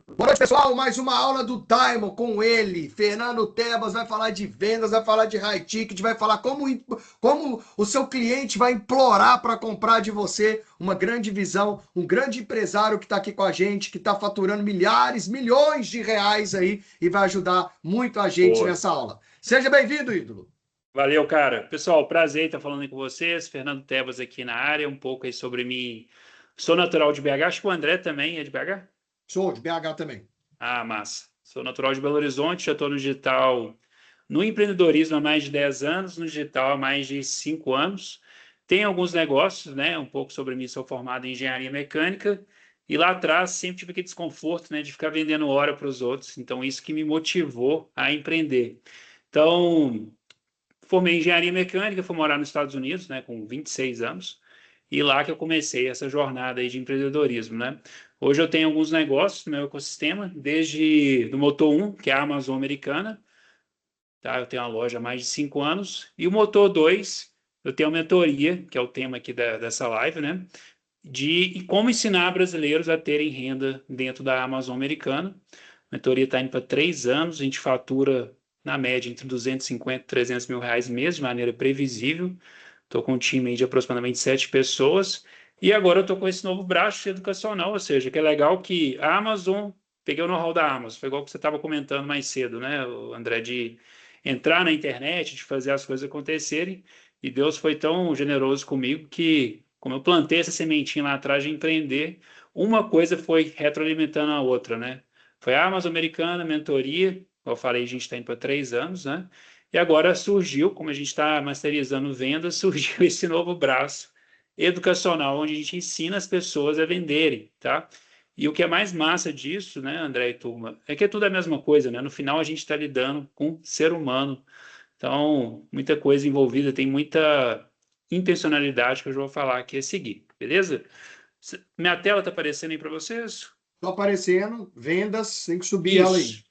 Boa noite, pessoal. Mais uma aula do Daimon com ele. Fernando Tebas vai falar de vendas, vai falar de high ticket, vai falar como o seu cliente vai implorar para comprar de você. Uma grande visão, um grande empresário que está aqui com a gente, que está faturando milhares, milhões de reais aí e vai ajudar muito a gente Boa. nessa aula. Seja bem-vindo, ídolo. Valeu, cara. Pessoal, prazer estar falando aí com vocês. Fernando Tebas aqui na área, um pouco aí sobre mim. Sou natural de BH, acho que o André também é de BH? Sou de BH também. Ah, massa. Sou natural de Belo Horizonte, já estou no digital, no empreendedorismo há mais de 10 anos, no digital há mais de 5 anos. Tenho alguns negócios, né? Um pouco sobre mim, sou formado em engenharia mecânica e lá atrás sempre tive aquele desconforto, né, de ficar vendendo hora para os outros. Então, isso que me motivou a empreender. Então, formei em engenharia mecânica, fui morar nos Estados Unidos, né, com 26 anos, e lá que eu comecei essa jornada aí de empreendedorismo, né? Hoje eu tenho alguns negócios no meu ecossistema, desde do Motor 1, que é a Amazon americana, tá? Eu tenho uma loja há mais de 5 anos, e o Motor 2, eu tenho a mentoria, que é o tema aqui dessa live, né? De como ensinar brasileiros a terem renda dentro da Amazon americana. A mentoria está indo para 3 anos, a gente fatura na média entre 250 e 300 mil reais mês, de maneira previsível. Estou com um time aí de aproximadamente 7 pessoas. E agora eu estou com esse novo braço educacional, ou seja, que é legal que a Amazon, peguei o know-how da Amazon, foi igual que você estava comentando mais cedo, né, André, de entrar na internet, de fazer as coisas acontecerem. E Deus foi tão generoso comigo que, como eu plantei essa sementinha lá atrás de empreender, uma coisa foi retroalimentando a outra, né? Foi a Amazon Americana, mentoria, como eu falei, a gente está indo para 3 anos, né? E agora surgiu, como a gente está masterizando vendas, surgiu esse novo braço educacional, onde a gente ensina as pessoas a venderem, tá? E o que é mais massa disso, né, André e turma, é que é tudo a mesma coisa, né? No final a gente está lidando com ser humano. Então, muita coisa envolvida, tem muita intencionalidade que eu já vou falar aqui a seguir, beleza? Minha tela está aparecendo aí para vocês? Tô aparecendo, vendas, tem que subir ela aí. Isso.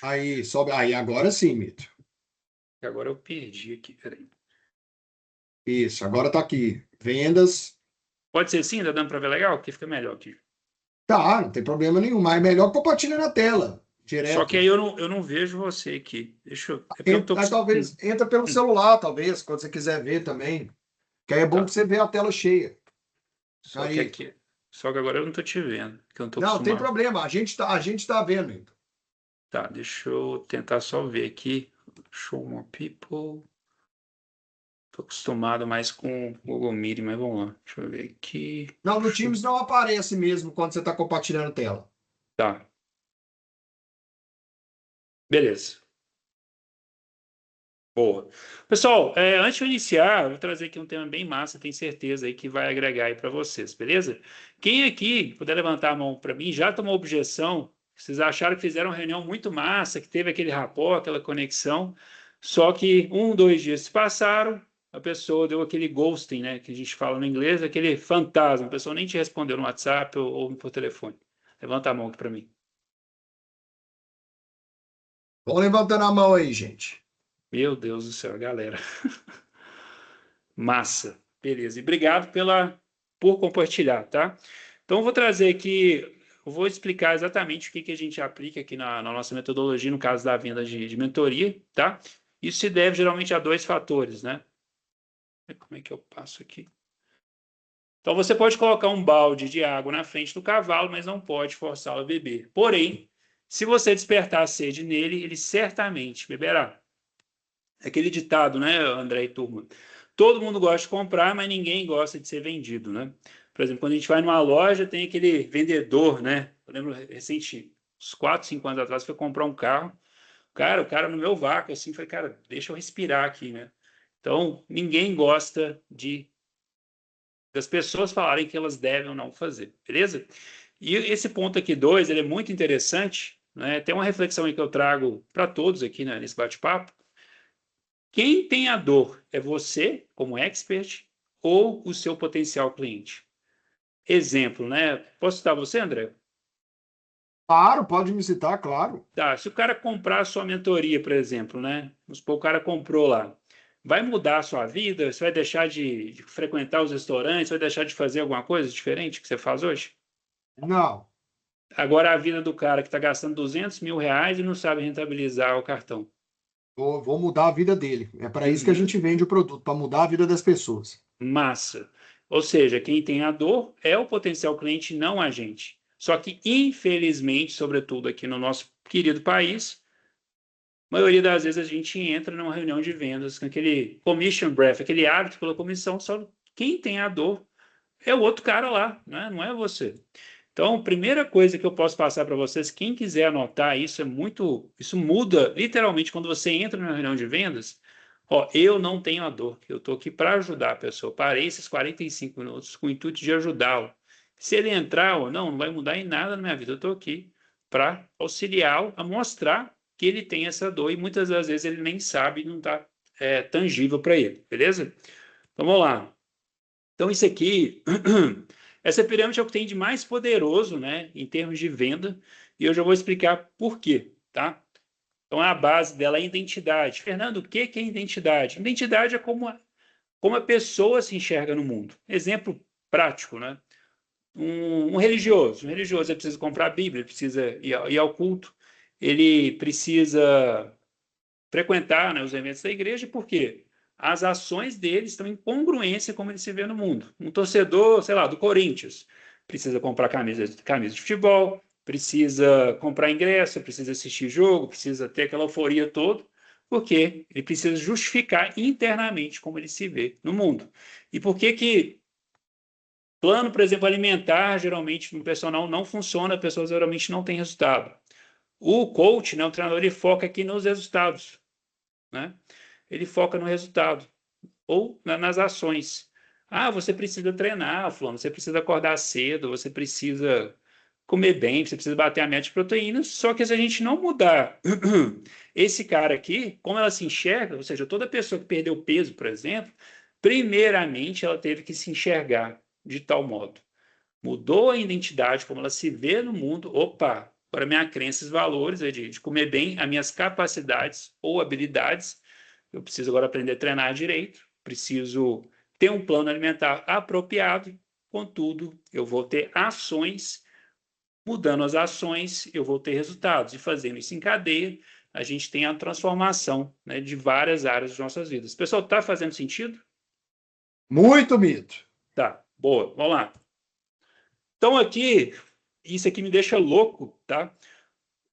Aí, sobe. Aí, agora sim, Mito. Agora eu perdi aqui, peraí. Isso, agora tá aqui. Vendas. Pode ser assim? Tá dando para ver legal? Porque fica melhor aqui. Tá, não tem problema nenhum, mas é melhor compartilhar na tela, Só que direto. aí eu não vejo você aqui. Deixa eu... É porque eu não tô Aí, conseguindo. talvez entra pelo celular, talvez, quando você quiser ver também. Que aí é bom que Tá. você vê a tela cheia. Só que Aí, aqui. Só que agora eu não tô te vendo, porque eu não tô não, tem acostumado. problema, a gente tá vendo ainda. Tá, deixa eu tentar só ver aqui. Show more people. Tô acostumado mais com o Google Meet, mas vamos lá. Deixa eu ver aqui. Não, no Teams não aparece mesmo quando você está compartilhando tela. Tá, beleza. Boa. Pessoal, antes de eu iniciar, eu vou trazer aqui um tema bem massa, tenho certeza aí que vai agregar aí para vocês, beleza? Quem aqui puder levantar a mão para mim, já tomou objeção? Vocês acharam que fizeram uma reunião muito massa, que teve aquele rapport, aquela conexão, só que 2 dias se passaram, a pessoa deu aquele ghosting, né, que a gente fala no inglês, aquele fantasma, a pessoa nem te respondeu no WhatsApp ou por telefone. Levanta a mão aqui para mim. Vão levantando a mão aí, gente. Meu Deus do céu, galera. Massa. Beleza. E obrigado por compartilhar, tá? Então, eu vou trazer aqui, eu vou explicar exatamente o que a gente aplica aqui na nossa metodologia, no caso da venda de mentoria, tá? Isso se deve geralmente a 2 fatores, né? Como é que eu passo aqui? Então, você pode colocar um balde de água na frente do cavalo, mas não pode forçá-lo a beber. Porém, se você despertar a sede nele, ele certamente beberá. Aquele ditado, né, André e turma? Todo mundo gosta de comprar, mas ninguém gosta de ser vendido, né? Por exemplo, quando a gente vai numa loja, tem aquele vendedor, né? Eu lembro recente, uns 4, 5 anos atrás, foi comprar um carro. Cara, o cara no meu vácuo, assim, foi, cara, deixa eu respirar aqui, né? Então, ninguém gosta das pessoas falarem que elas devem ou não fazer, beleza? E esse ponto aqui, 2, ele é muito interessante, né? Tem uma reflexão aí que eu trago para todos aqui, né, nesse bate-papo. Quem tem a dor é você, como expert, ou o seu potencial cliente? Exemplo, né? Posso citar você, André? Claro, pode me citar, claro. Tá, se o cara comprar a sua mentoria, por exemplo, né? Vamos supor, o cara comprou lá. Vai mudar a sua vida? Você vai deixar de frequentar os restaurantes? Vai deixar de fazer alguma coisa diferente que você faz hoje? Não. Agora a vida do cara que está gastando R$ 200.000 e não sabe rentabilizar o cartão. Vou mudar a vida dele. É para isso que a Uhum. gente vende o produto, para mudar a vida das pessoas. Massa. Ou seja, quem tem a dor é o potencial cliente, não a gente. Só que, infelizmente, sobretudo aqui no nosso querido país, a maioria das vezes a gente entra numa reunião de vendas com aquele commission breath, aquele hábito pela comissão, só quem tem a dor é o outro cara lá, né? Não é você. Então, a primeira coisa que eu posso passar para vocês, quem quiser anotar isso, isso muda literalmente quando você entra na reunião de vendas. Ó, eu não tenho a dor, eu estou aqui para ajudar a pessoa. Parei esses 45 minutos com o intuito de ajudá-lo. Se ele entrar ou não, não vai mudar em nada na minha vida. Eu estou aqui para auxiliá-lo a mostrar que ele tem essa dor e muitas das vezes ele nem sabe, não está tangível para ele, beleza? Então, vamos lá. Então, isso aqui, essa pirâmide é o que tem de mais poderoso, né, em termos de venda, e eu já vou explicar por quê, tá? Então, a base dela é a identidade. Fernando, o que é identidade? Identidade é como a pessoa se enxerga no mundo. Exemplo prático, né? Um religioso, ele precisa comprar a Bíblia, ele precisa ir ao culto, ele precisa frequentar, né, os eventos da igreja, porque as ações dele estão em congruência com como ele se vê no mundo. Um torcedor, sei lá, do Corinthians, precisa comprar camisa de futebol, precisa comprar ingresso, precisa assistir jogo, precisa ter aquela euforia toda, porque ele precisa justificar internamente como ele se vê no mundo. E por que que plano, por exemplo, alimentar, geralmente no personal não funciona, a pessoa geralmente não tem resultado. O coach, né, o treinador, ele foca aqui nos resultados, né? Ele foca no resultado ou nas ações. Ah, você precisa treinar, fulano, você precisa acordar cedo, você precisa comer bem, você precisa bater a meta de proteínas. Só que se a gente não mudar esse cara aqui, como ela se enxerga, ou seja, toda pessoa que perdeu peso, por exemplo, primeiramente ela teve que se enxergar de tal modo. Mudou a identidade, como ela se vê no mundo. Opa, para minha crença e valores é de comer bem, as minhas capacidades ou habilidades. Eu preciso agora aprender a treinar direito, preciso ter um plano alimentar apropriado. Contudo, eu vou ter ações, mudando as ações, eu vou ter resultados. E fazendo isso em cadeia, a gente tem a transformação, né, de várias áreas de nossas vidas. Pessoal, está fazendo sentido? Muito mito. Tá, boa, vamos lá. Então, aqui, isso aqui me deixa louco, tá?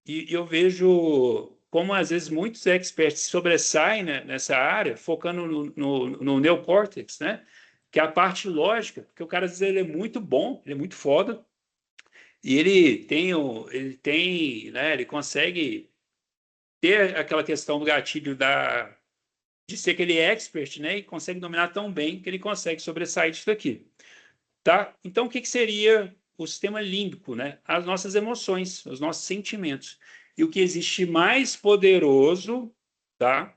E eu vejo como, às vezes, muitos experts se sobressaem, né, nessa área, focando no neocórtex, né? Que é a parte lógica, porque o cara, às vezes, ele é muito bom, ele é muito foda, e né, ele consegue ter aquela questão do gatilho de ser aquele expert, né? E consegue dominar tão bem que ele consegue sobressair disso aqui. Tá? Então, o que seria o sistema límbico, né? As nossas emoções, os nossos sentimentos. E o que existe mais poderoso, tá?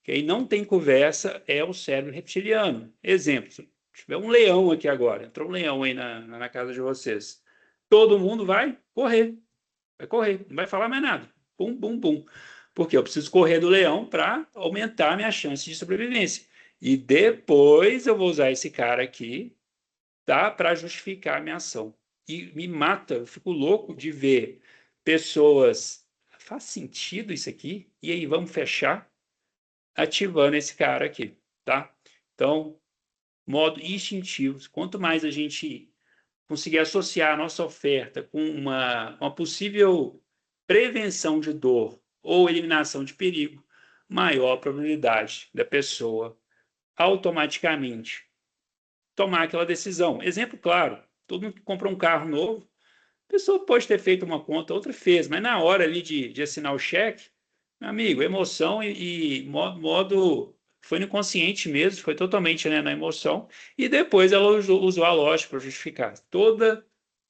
Que aí não tem conversa, é o cérebro reptiliano. Exemplo, se tiver um leão aqui agora, entrou um leão aí na casa de vocês. Todo mundo vai correr, não vai falar mais nada. Pum, pum, pum. Porque eu preciso correr do leão para aumentar a minha chance de sobrevivência. E depois eu vou usar esse cara aqui, dá para justificar a minha ação. E me mata, eu fico louco de ver pessoas. Faz sentido isso aqui? E aí, vamos fechar ativando esse cara aqui, tá? Então, modo instintivo. Quanto mais a gente conseguir associar a nossa oferta com uma possível prevenção de dor ou eliminação de perigo, maior a probabilidade da pessoa automaticamente tomar aquela decisão. Exemplo claro, todo mundo que compra um carro novo, a pessoa pode ter feito uma conta, outra fez, mas na hora ali de assinar o cheque, meu amigo, emoção e modo foi no inconsciente mesmo, foi totalmente, né, na emoção, e depois ela usou a lógica para justificar. Toda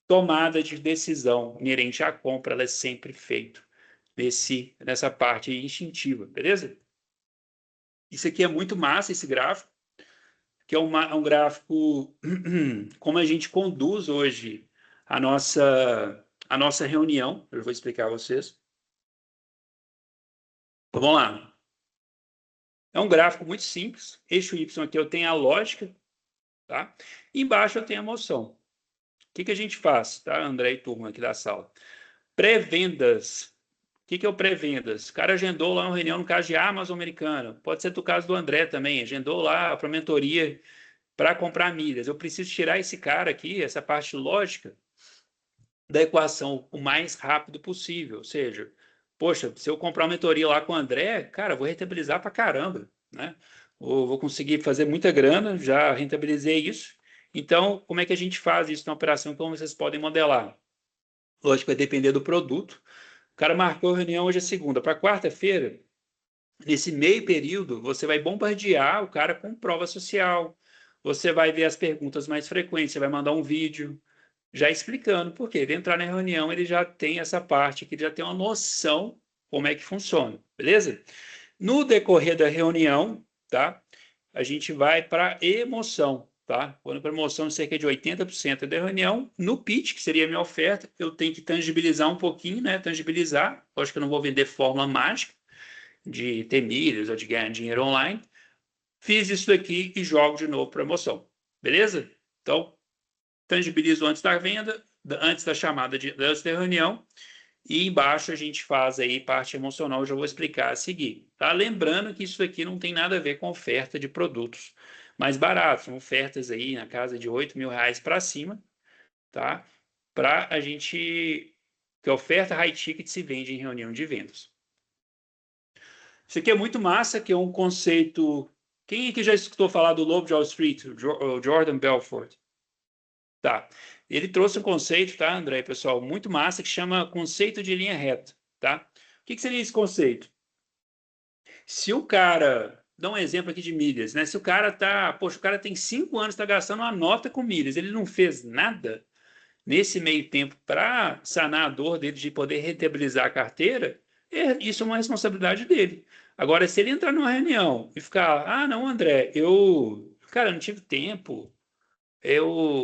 tomada de decisão inerente à compra, ela é sempre feita nessa parte instintiva, beleza? Isso aqui é muito massa, esse gráfico, que é um gráfico como a gente conduz hoje a nossa reunião. Eu vou explicar a vocês. Então, vamos lá. É um gráfico muito simples. Eixo Y aqui eu tenho a lógica, tá? E embaixo eu tenho a emoção. que a gente faz, tá, André e turma aqui da sala? Pré-vendas. O que é o pré-vendas? O cara agendou lá uma reunião no caso de Amazon americana. Pode ser do caso do André também. Agendou lá para mentoria para comprar milhas. Eu preciso tirar esse cara aqui, essa parte lógica da equação o mais rápido possível. Ou seja, poxa, se eu comprar uma mentoria lá com o André, cara, vou rentabilizar para caramba, né? Ou vou conseguir fazer muita grana, já rentabilizei isso. Então, como é que a gente faz isso na operação? Como vocês podem modelar? Lógico, vai depender do produto. O cara marcou a reunião hoje é segunda. Para quarta-feira, nesse meio período, você vai bombardear o cara com prova social. Você vai ver as perguntas mais frequentes, você vai mandar um vídeo já explicando por quê. Ele entrar na reunião, ele já tem essa parte aqui, ele já tem uma noção como é que funciona, beleza? No decorrer da reunião, tá? A gente vai para emoção, tá? Quando para emoção, cerca de 80% da reunião. No pitch, que seria a minha oferta, eu tenho que tangibilizar um pouquinho, né? Tangibilizar. Lógico que eu não vou vender fórmula mágica de ter milhas ou de ganhar dinheiro online. Fiz isso daqui e jogo de novo para emoção, beleza? Então, tangibilizo antes da venda, antes da chamada, antes da reunião, e embaixo a gente faz aí parte emocional, eu já vou explicar a seguir. Tá? Lembrando que isso aqui não tem nada a ver com oferta de produtos mais baratos, são ofertas aí na casa de R$ 8.000 para cima, tá? Para a gente, que a oferta high ticket se vende em reunião de vendas. Isso aqui é muito massa, que é um conceito. Quem aqui já escutou falar do Lobo de Wall Street, o Jordan Belfort? Tá. Ele trouxe um conceito, tá, André, pessoal, muito massa, que chama conceito de linha reta, tá? O que seria esse conceito? Se o cara, dá um exemplo aqui de milhas, né? Se o cara tá, poxa, o cara tem 5 anos, está gastando uma nota com milhas, ele não fez nada nesse meio tempo para sanar a dor dele de poder rentabilizar a carteira, isso é uma responsabilidade dele. Agora, se ele entrar numa reunião e ficar, ah, não, André, cara, não tive tempo,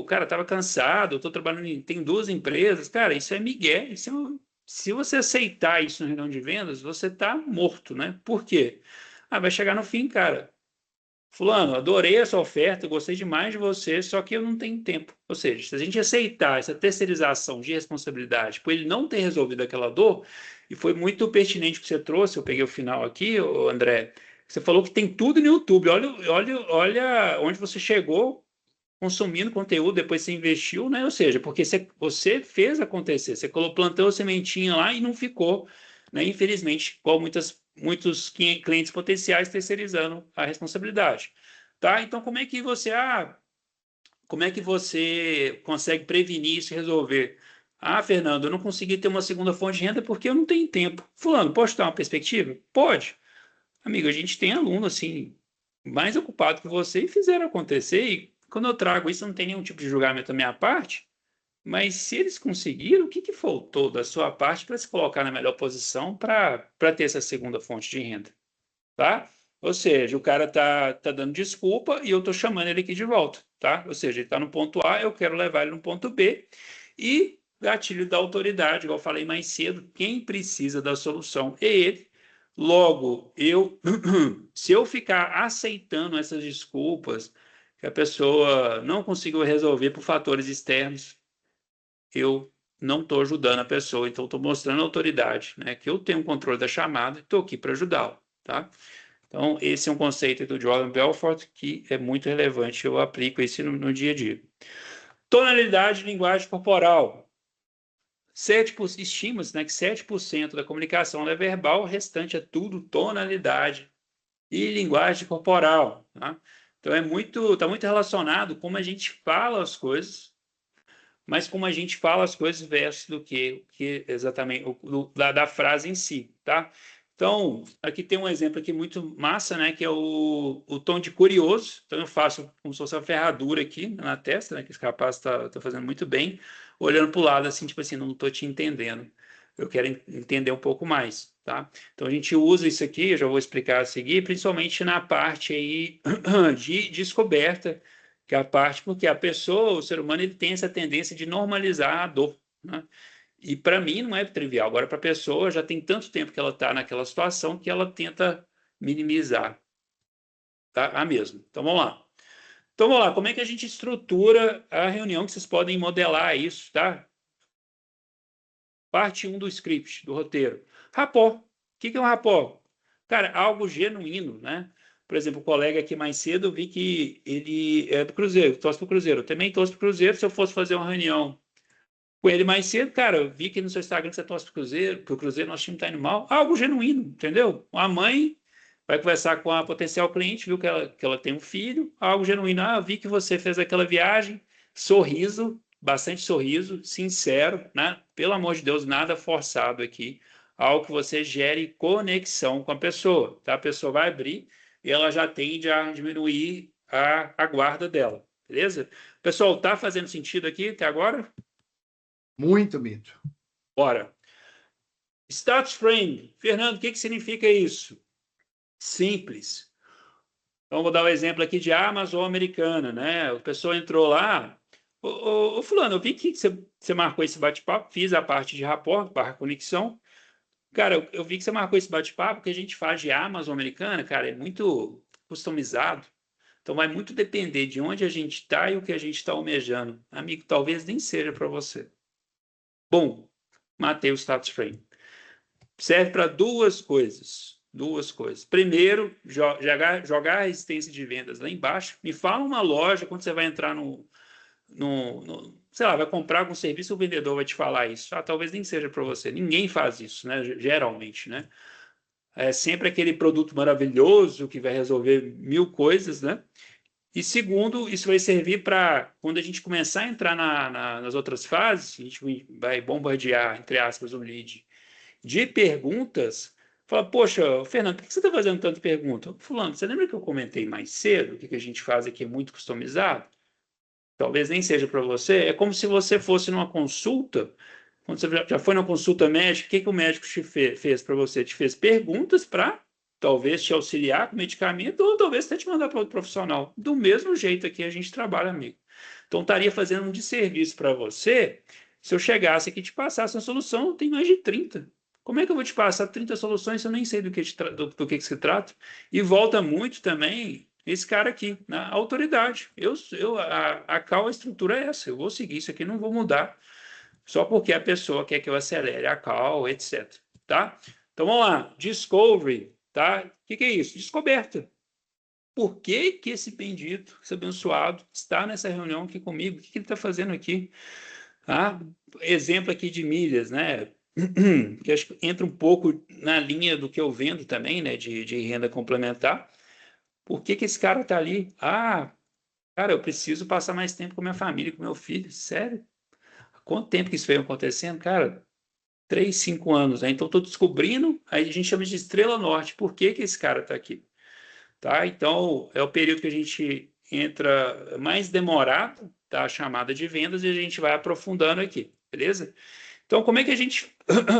cara, estava cansado, eu tô trabalhando tem 2 empresas, cara, isso é migué, se você aceitar isso no reunião de vendas, você tá morto, né? Por quê? Ah, vai chegar no fim, cara. Fulano, adorei essa oferta, gostei demais de você, só que eu não tenho tempo. Ou seja, se a gente aceitar essa terceirização de responsabilidade por ele não ter resolvido aquela dor, e foi muito pertinente que você trouxe, eu peguei o final aqui, André, você falou que tem tudo no YouTube. Olha onde você chegou consumindo conteúdo, depois você investiu, né? Ou seja, porque você fez acontecer, você plantou a sementinha lá e não ficou, né? Infelizmente, igual muitos clientes potenciais terceirizando a responsabilidade, tá? Então, como é que você consegue prevenir isso e resolver? Ah, Fernando, eu não consegui ter uma segunda fonte de renda porque eu não tenho tempo. Fulano, posso dar uma perspectiva? Pode. Amigo, a gente tem aluno assim mais ocupado que você e fizeram acontecer. E quando eu trago isso, não tem nenhum tipo de julgamento da minha parte. Mas se eles conseguiram, o que faltou da sua parte para se colocar na melhor posição para ter essa segunda fonte de renda, tá? Ou seja, o cara tá dando desculpa e eu tô chamando ele aqui de volta, tá? Ou seja, ele está no ponto A, eu quero levar ele no ponto B e gatilho da autoridade, igual eu falei mais cedo, quem precisa da solução é ele. Logo, se eu ficar aceitando essas desculpas que a pessoa não conseguiu resolver por fatores externos, eu não estou ajudando a pessoa, então estou mostrando autoridade, né? Que eu tenho controle da chamada e estou aqui para ajudá-lo, tá? Então, esse é um conceito do Jordan Belfort que é muito relevante, eu aplico isso no dia a dia. Tonalidade de linguagem corporal. Estima-se, né, que 7% da comunicação é verbal, o restante é tudo tonalidade e linguagem corporal, tá? Então, está muito relacionado como a gente fala as coisas, mas como a gente fala as coisas versus do que exatamente da frase em si, tá? Então, aqui tem um exemplo aqui muito massa, né, que é o tom de curioso. Então, eu faço como se fosse uma ferradura aqui na testa, né, que esse rapaz está fazendo muito bem, olhando para o lado, assim, tipo assim, não estou te entendendo. Eu quero entender um pouco mais, tá? Então, a gente usa isso aqui, eu já vou explicar a seguir, principalmente na parte aí de descoberta, que é a parte porque a pessoa, o ser humano, ele tem essa tendência de normalizar a dor, né? E para mim não é trivial. Agora, para a pessoa, já tem tanto tempo que ela está naquela situação que ela tenta minimizar, tá? A mesmo. Então, vamos lá. Então, vamos lá, como é que a gente estrutura a reunião, que vocês podem modelar isso, tá? Parte 1 do script, do roteiro. Rapport. O que é um rapport? Cara, algo genuíno, né? Por exemplo, o colega aqui mais cedo, eu vi que ele é do Cruzeiro, torce pro Cruzeiro. Eu também torço pro Cruzeiro. Se eu fosse fazer uma reunião com ele mais cedo, cara, eu vi que no seu Instagram você torce pro Cruzeiro, nosso time tá indo mal. Algo genuíno, entendeu? A mãe vai conversar com a potencial cliente, viu que ela tem um filho, algo genuíno. Ah, eu vi que você fez aquela viagem, sorriso, bastante sorriso, sincero, né? Pelo amor de Deus, nada forçado aqui. Algo que você gere conexão com a pessoa, tá? A pessoa vai abrir e ela já tende a diminuir a guarda dela, beleza? Pessoal, tá fazendo sentido aqui até agora? Muito, Mito. Bora. Status frame. Fernando, o que significa isso? Simples. Então, vou dar um exemplo aqui de Amazon americana, né? A pessoa entrou lá. Ô, fulano, eu vi que você marcou esse bate-papo, fiz a parte de rapport, barra conexão. Cara, eu vi que você marcou esse bate-papo, que a gente faz de Amazon americana, cara, é muito customizado. Então, vai muito depender de onde a gente está e o que a gente está almejando. Amigo, talvez nem seja para você. Bom, matei o status frame. Serve para duas coisas. Duas coisas. Primeiro, jogar a resistência de vendas lá embaixo. Me fala uma loja, quando você vai entrar sei lá, vai comprar algum serviço, o vendedor vai te falar isso. Ah, talvez nem seja para você. Ninguém faz isso, né? Geralmente, né? É sempre aquele produto maravilhoso que vai resolver mil coisas, né? E segundo, isso vai servir para, quando a gente começar a entrar nas outras fases, a gente vai bombardear, entre aspas, o lead de perguntas, fala, poxa, Fernando, por que você está fazendo tanta pergunta? Fulano, você lembra que eu comentei mais cedo? O que a gente faz aqui é muito customizado? Talvez nem seja para você. É como se você fosse numa consulta, quando você já foi numa consulta médica, o que o médico te fez para você? Te fez perguntas para talvez te auxiliar com medicamento ou talvez até te mandar para outro profissional. Do mesmo jeito aqui a gente trabalha, amigo. Então, estaria fazendo um desserviço para você se eu chegasse aqui e te passasse uma solução, tem mais de 30. Como é que eu vou te passar 30 soluções se eu nem sei do que se trata? E volta muito também esse cara aqui, na autoridade. A call, a estrutura é essa. Eu vou seguir isso aqui, não vou mudar, só porque a pessoa quer que eu acelere a call, etc. Tá? Então, vamos lá. Discovery, tá? O que é isso? Descoberta. Por que que esse bendito, esse abençoado, está nessa reunião aqui comigo? O que ele está fazendo aqui? Ah, exemplo aqui de milhas, né? Que acho que entra um pouco na linha do que eu vendo também, né? De renda complementar. Por que que esse cara está ali? Ah, cara, eu preciso passar mais tempo com minha família, com meu filho. Sério? Há quanto tempo que isso veio acontecendo? Cara, 3, 5 anos, né? Então, estou descobrindo, aí a gente chama de estrela norte. Por que que esse cara está aqui? Tá? Então, é o período que a gente entra mais demorado, tá? A chamada de vendas, e a gente vai aprofundando aqui, beleza? Então, como é que a gente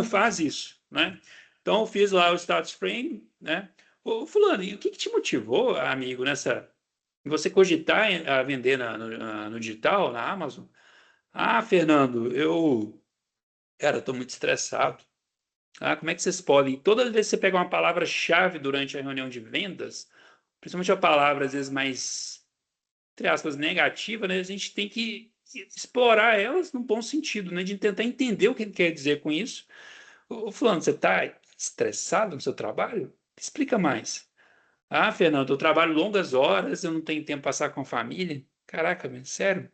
faz isso, né? Então, eu fiz lá o status frame, né? Ô, fulano, e o que te motivou, amigo, você cogitar a vender no digital, na Amazon? Ah, Fernando, cara, estou muito estressado. Ah, como é que vocês podem? Toda vez que você pega uma palavra-chave durante a reunião de vendas, principalmente a palavra, às vezes, mais, entre aspas, negativa, né? A gente tem que explorar elas no bom sentido, né? De tentar entender o que ele quer dizer com isso. Fulano, você está estressado no seu trabalho? Explica mais. Ah, Fernando, eu trabalho longas horas, eu não tenho tempo para passar com a família. Caraca, meu, sério?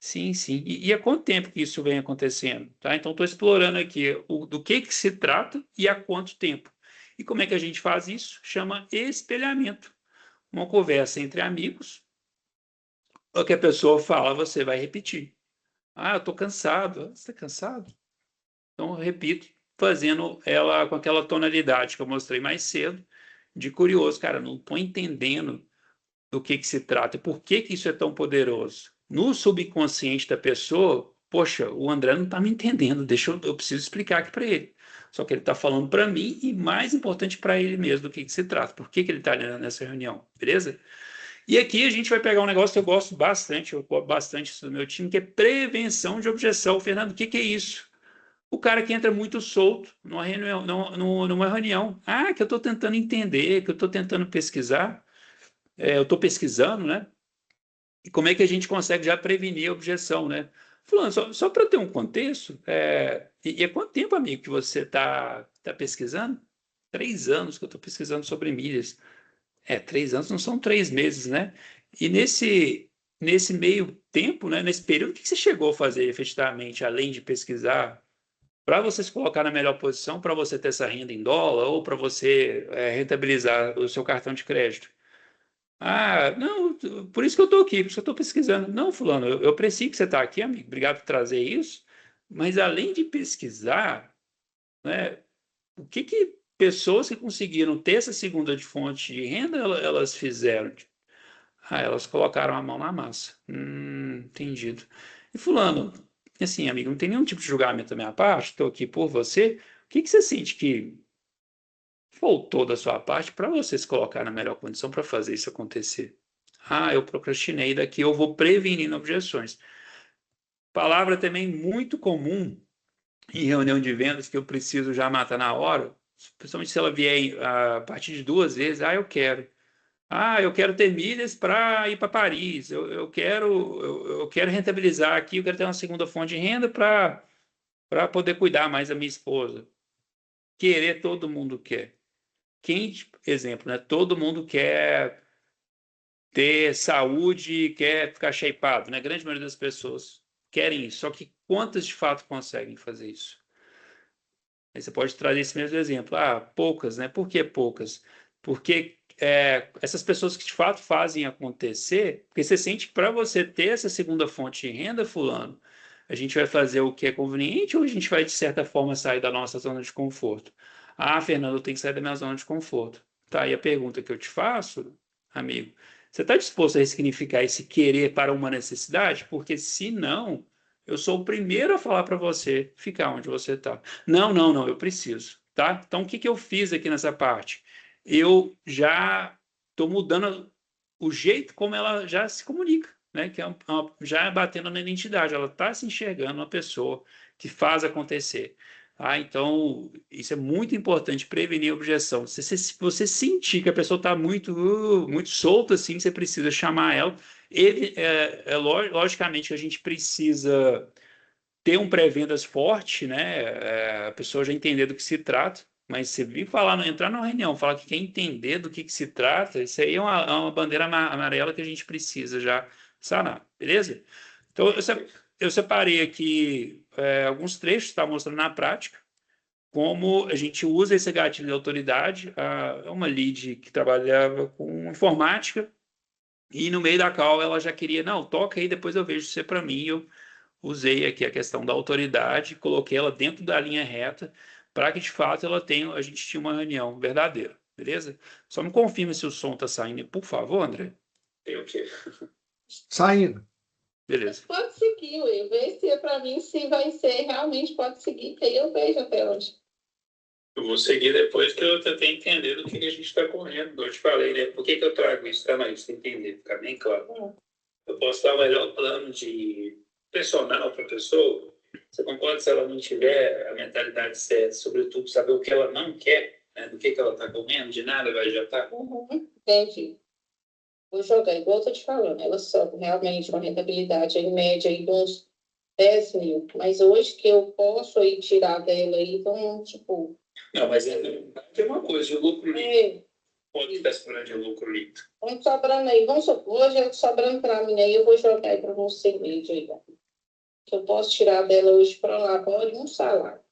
Sim, sim. E há quanto tempo que isso vem acontecendo? Tá? Então, estou explorando aqui do que se trata e há quanto tempo. E como é que a gente faz isso? Chama espelhamento. Uma conversa entre amigos, o que a pessoa fala, você vai repetir. Ah, eu estou cansado. Ah, você está cansado? Então, eu repito, fazendo ela com aquela tonalidade que eu mostrei mais cedo, de curioso. Cara, não estou entendendo do que se trata, por que que isso é tão poderoso. No subconsciente da pessoa, poxa, o André não está me entendendo, eu preciso explicar aqui para ele. Só que ele está falando para mim e, mais importante, para ele mesmo do que se trata, por que que ele está nessa reunião, beleza? E aqui a gente vai pegar um negócio que eu gosto bastante isso do meu time, que é prevenção de objeção. Fernando, o que que é isso? O cara que entra muito solto numa reunião, numa reunião. Ah, que eu estou tentando entender, que eu estou tentando pesquisar, eu estou pesquisando, né? E como é que a gente consegue já prevenir a objeção, né? Fulano, só para ter um contexto, e há quanto tempo, amigo, que você tá pesquisando? 3 anos que eu estou pesquisando sobre milhas. 3 anos não são 3 meses, né? E nesse meio tempo, né, nesse período, o que você chegou a fazer efetivamente, além de pesquisar, para você se colocar na melhor posição, para você ter essa renda em dólar ou para você rentabilizar o seu cartão de crédito? Ah, não, por isso que eu estou aqui, por isso que eu estou pesquisando. Não, fulano, eu aprecio que você está aqui, amigo, obrigado por trazer isso, mas além de pesquisar, né, o que pessoas que conseguiram ter essa segunda de fonte de renda, elas fizeram? Elas colocaram a mão na massa. Entendido. E fulano, assim, amigo, não tem nenhum tipo de julgamento da minha parte, estou aqui por você. O que você sente que faltou da sua parte para você se colocar na melhor condição para fazer isso acontecer? Eu procrastinei, daqui eu vou prevenindo objeções. Palavra também muito comum em reunião de vendas que eu preciso já matar na hora, principalmente se ela vier a partir de 2 vezes, eu quero ter milhas para ir para Paris, eu quero rentabilizar aqui, eu quero ter uma segunda fonte de renda para poder cuidar mais da minha esposa. Querer todo mundo quer. Exemplo, né? Todo mundo quer ter saúde, quer ficar shapeado, né? A grande maioria das pessoas querem isso. Só que quantas de fato conseguem fazer isso? Aí você pode trazer esse mesmo exemplo. Poucas, né? Por que poucas? Porque essas pessoas que de fato fazem acontecer, porque você sente que para você ter essa segunda fonte de renda, fulano, a gente vai fazer o que é conveniente ou a gente vai, de certa forma, sair da nossa zona de conforto? Fernando, eu tenho que sair da minha zona de conforto. Tá, e a pergunta que eu te faço, amigo, você está disposto a ressignificar esse querer para uma necessidade? Porque se não, eu sou o primeiro a falar para você ficar onde você está. Não, não, não, eu preciso, tá? Então, o que que eu fiz aqui nessa parte? Eu já estou mudando o jeito como ela já se comunica, né? Que é já batendo na identidade, ela está se enxergando uma pessoa que faz acontecer. Então, isso é muito importante, prevenir a objeção. Se você sentir que a pessoa está muito solta, assim, você precisa chamar ela. Logicamente que a gente precisa ter um pré-vendas forte, né? A pessoa já entender do que se trata, mas você vir falar, entrar numa reunião, falar que quer entender do que se trata, isso aí é uma bandeira amarela que a gente precisa já sanar, beleza? Então, eu separei aqui alguns trechos, está mostrando na prática como a gente usa esse gatilho de autoridade. É uma lead que trabalhava com informática e no meio da call ela já queria, não, toca aí, depois eu vejo você para mim. Eu usei aqui a questão da autoridade, coloquei ela dentro da linha reta para que de fato a gente tinha uma reunião verdadeira, beleza? Só me confirma se o som está saindo, por favor, André. Tem o quê? Saindo. Beleza. Pode seguir, Will. Vê se é para mim, se vai ser, realmente pode seguir, que aí eu vejo até onde. Eu vou seguir depois que eu tentei entender do que a gente está correndo. Eu te falei, né? Por que eu trago isso? Mas você entender, ficar bem claro. Eu posso dar o melhor plano de personal para a pessoa. Você concorda se ela não tiver a mentalidade certa, sobretudo saber o que ela não quer, né? Do que ela está comendo, de nada vai adiantar? Entendi. Vou jogar, igual eu tô te falando, ela sobe realmente uma rentabilidade em média aí de uns 10 mil. Mas hoje que eu posso aí tirar dela aí, então, tipo. Não, mas tem uma coisa, de lucro líquido. Quanto está sobrando de lucro líquido? Vamos sobrando aí, vamos supor, hoje é sobrando para mim aí, eu vou jogar aí para você em média aí, que eu posso tirar dela hoje para lá, pode um salário.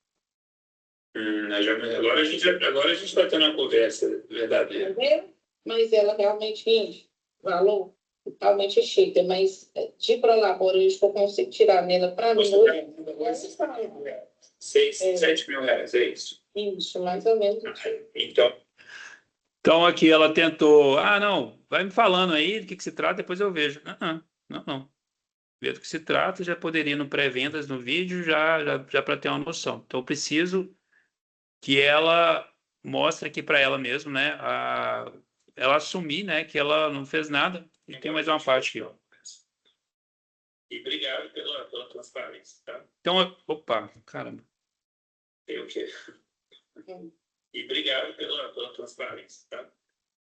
Agora a gente está tendo uma conversa verdadeira. Entendeu? Mas ela realmente rende, valor, realmente chega, mas de para lá, por hoje, que eu consigo tirar nela para mim hoje, 7 mil reais, é isso? Isso, mais ou menos. Então aqui ela tentou, não, vai me falando aí do que se trata, depois eu vejo. Não. Ver do que se trata, já poderia ir no pré-vendas no vídeo, já para ter uma noção. Então eu preciso que ela mostre aqui para ela mesmo, né? Ela assumir, né, que ela não fez nada. E tem mais uma parte aqui, ó. E obrigado pela transparência, tá? Então, opa, caramba. Tem o quê? E obrigado pela transparência, tá?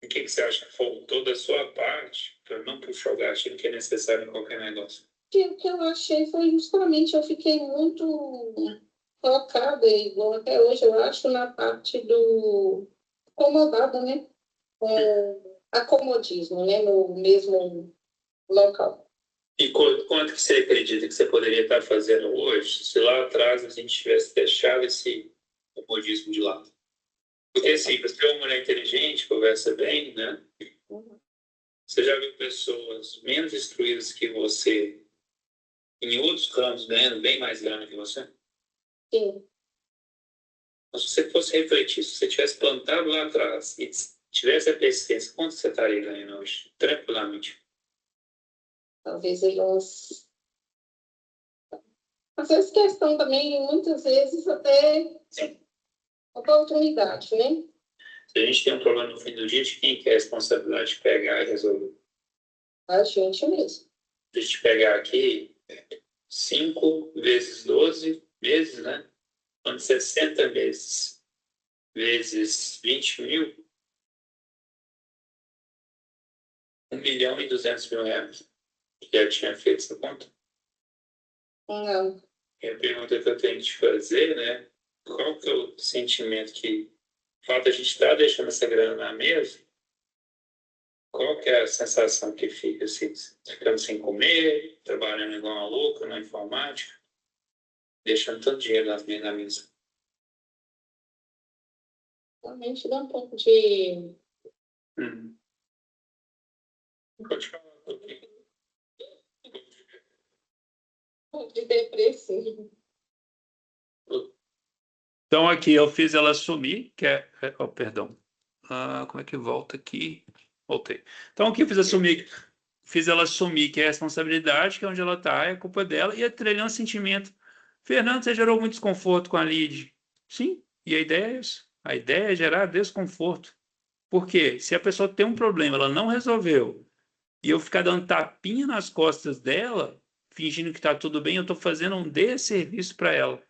O que você acha que faltou da sua parte para não puxar o gatilho que é necessário em qualquer negócio? O que eu achei foi justamente, eu fiquei muito focada, igual até hoje, eu acho, na parte do acomodada, né? Com acomodismo, né? No mesmo local. E quanto que você acredita que você poderia estar fazendo hoje se lá atrás a gente tivesse deixado esse comodismo de lado? Porque assim, você é uma mulher inteligente, conversa bem, né? Você já viu pessoas menos instruídas que você em outros ramos ganhando bem mais grana que você? Sim. Então, se você fosse refletir, se você tivesse plantado lá atrás e tivesse a persistência, quanto você estaria ganhando hoje? Tranquilamente. Talvez aí uns... Às vezes questão também, muitas vezes, até oportunidade, né? Se a gente tem um problema no fim do dia, de quem quer a responsabilidade de pegar e resolver? A gente mesmo. Se a gente pegar aqui 5 vezes 12 meses, né? Quando 60 meses vezes 20 mil, 1.200.000 reais. Já tinha feito essa conta? Não. E a pergunta que eu tenho que te fazer, né? Qual que é o sentimento que falta a gente estar deixando essa grana na mesa? Qual que é a sensação que fica assim? Ficando sem comer, trabalhando igual uma louca na informática, deixando tanto dinheiro na mesa. Realmente dá um pouco de... Pode falar um pouquinho. de depressivo. Então aqui eu fiz ela sumir, que é... Oh, perdão. Como é que volta aqui? Voltei. Então aqui eu fiz ela sumir, que é a responsabilidade, que é onde ela está, é culpa dela, e atrelhando o sentimento. Fernando, você gerou muito desconforto com a Lid. Sim, e a ideia é isso. A ideia é gerar desconforto. Por quê? Se a pessoa tem um problema, ela não resolveu, e eu ficar dando tapinha nas costas dela, fingindo que está tudo bem, eu estou fazendo um desserviço para ela.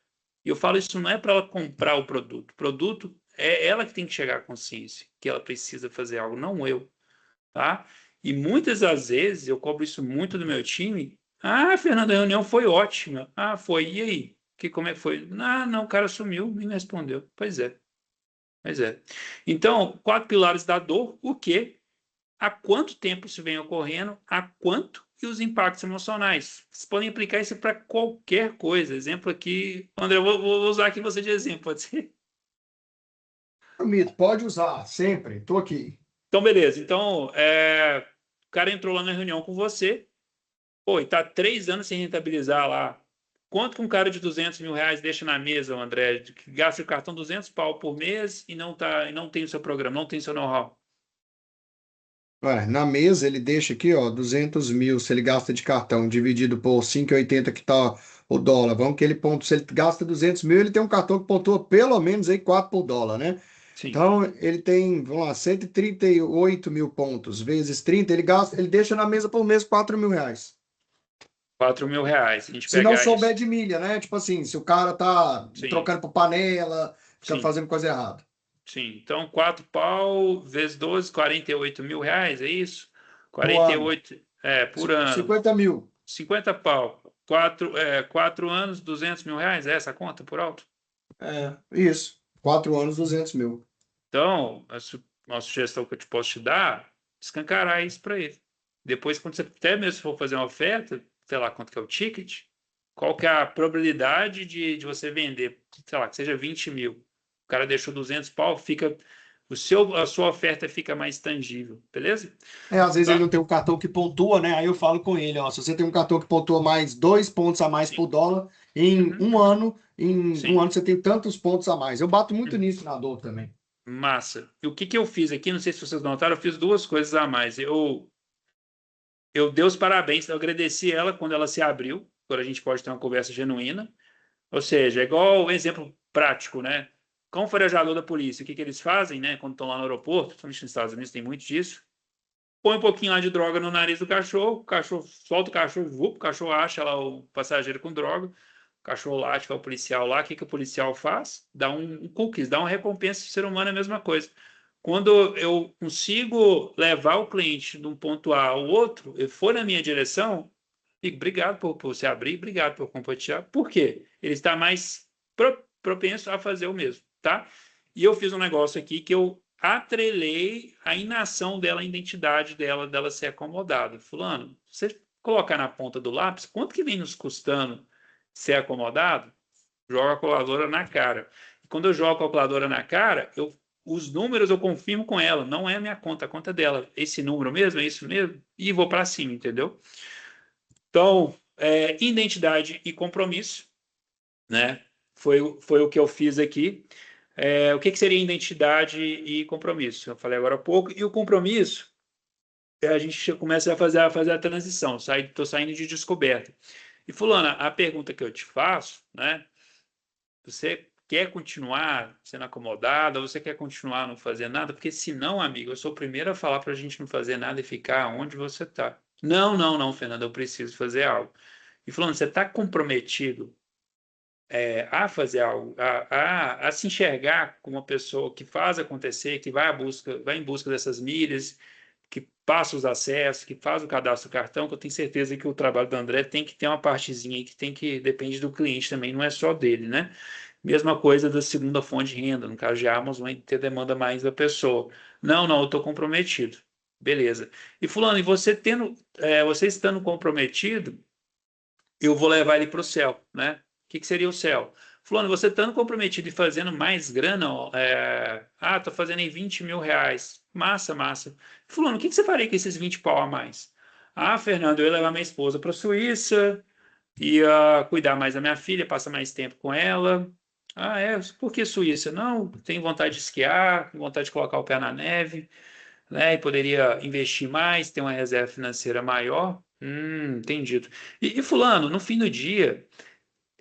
E eu falo isso não é para ela comprar o produto. O produto é ela que tem que chegar à consciência que ela precisa fazer algo, não eu, tá? E muitas das vezes eu cobro isso muito do meu time. Ah, Fernando, a reunião foi ótima. Ah, foi. E aí? Como é que foi? Ah, não, o cara sumiu, nem me respondeu. Pois é. Pois é. Então, 4 pilares da dor, o quê? Há quanto tempo isso vem ocorrendo, há quanto e os impactos emocionais. Vocês podem aplicar isso para qualquer coisa. Exemplo aqui, André, eu vou usar aqui você de exemplo, pode ser? Mito, pode usar, sempre. Tô aqui. Então, beleza. Então, o cara entrou lá na reunião com você, pô, e tá 3 anos sem rentabilizar lá. Quanto que um cara de 200 mil reais deixa na mesa, André, que gasta o cartão 200 pau por mês e não tem o seu programa, não tem o seu know-how? Ué, na mesa ele deixa aqui, ó, 200 mil, se ele gasta de cartão, dividido por 5,80 que tá o dólar. Vamos que ele pontua, se ele gasta 200 mil, ele tem um cartão que pontua pelo menos aí 4 por dólar, né? Sim. Então, ele tem, vamos lá, 138 mil pontos, vezes 30, ele deixa na mesa por mês 4 mil reais. 4 mil reais. A gente Se não pegar souber isso. de milha, né? Tipo assim, se o cara tá Sim, trocando por panela, fica sim. fazendo coisa errada. Sim, então 4 pau vezes 12, 48 mil reais, é isso? No ano, 48, por ano, 50 mil. 50 pau. 4 anos, 200 mil reais, é essa a conta por alto? É, isso. 4 anos, 200 mil. Então, uma sugestão que eu te posso te dar, escancarar isso para ele. Depois, quando você até mesmo for fazer uma oferta, sei lá quanto que é o ticket, qual que é a probabilidade de você vender, sei lá, que seja 20 mil. O cara deixou 200 pau, fica, a sua oferta fica mais tangível, beleza? É, às vezes ele Tá? não tem um cartão que pontua, né? Aí eu falo com ele, ó, se você tem um cartão que pontua mais 2 pontos a mais Sim. por dólar, Uhum. em um Sim. ano você tem tantos pontos a mais. Eu bato muito Uhum. nisso na dor também. Massa. E o que que eu fiz aqui? Não sei se vocês notaram, eu fiz 2 coisas a mais. Eu dei os parabéns, eu agradeci ela quando ela se abriu, agora a gente pode ter uma conversa genuína. Ou seja, é igual o exemplo prático, né? Como farejador da polícia, o que que eles fazem, né? Quando estão lá no aeroporto, principalmente nos Estados Unidos, tem muito disso. Põe um pouquinho lá de droga no nariz do cachorro, o cachorro solta o cachorro, vup, o cachorro acha lá o passageiro com droga, o cachorro late, vai o policial lá, o que que o policial faz? Dá um cookies, dá uma recompensa, o ser humano é a mesma coisa. quando eu consigo levar o cliente de um ponto A ao outro, ele for na minha direção, digo, obrigado por você abrir, obrigado por compartilhar. Por quê? Ele está mais propenso a fazer o mesmo, tá? E eu fiz um negócio aqui que eu atrelei a inação dela, a identidade dela ser acomodada. Fulano, você colocar na ponta do lápis, quanto que vem nos custando ser acomodado? Joga a calculadora na cara. E quando eu jogo a calculadora na cara, os números eu confirmo com ela, não é a minha conta, a conta é dela. Esse número mesmo, é isso mesmo? E vou para cima, entendeu? Então, identidade e compromisso, né? Foi o que eu fiz aqui. O que seria identidade e compromisso? Eu falei agora há pouco. E o compromisso, a gente começa a fazer a transição. Estou saindo de descoberta. E, Fulana, a pergunta que eu te faço, né? Você quer continuar sendo acomodada? Você quer continuar não fazendo nada? Porque senão, amigo, eu sou o primeiro a falar para a gente não fazer nada e ficar onde você está. Não, não, não, Fernando, eu preciso fazer algo. E falando, você está comprometido a fazer algo, a se enxergar como uma pessoa que faz acontecer, que vai em busca dessas milhas, que passa os acessos, que faz o cadastro do cartão, que eu tenho certeza que o trabalho do André tem que ter uma partezinha aí que depende do cliente também, não é só dele, né? Mesma coisa da segunda fonte de renda, no caso de Amazon, vai ter demanda mais da pessoa. Não, não, eu estou comprometido. Beleza. E fulano, e você estando comprometido, eu vou levar ele para o céu, né? O que seria o céu? Fulano, você estando comprometido e fazendo mais grana, tô fazendo em 20 mil reais. Massa, massa. Fulano, o que você faria com esses 20 pau a mais? Ah, Fernando, eu ia levar minha esposa para a Suíça, ia cuidar mais da minha filha, passar mais tempo com ela. Ah, por que Suíça? Não, tenho vontade de esquiar, tenho vontade de colocar o pé na neve, né? E poderia investir mais, ter uma reserva financeira maior. Entendido. E fulano, no fim do dia,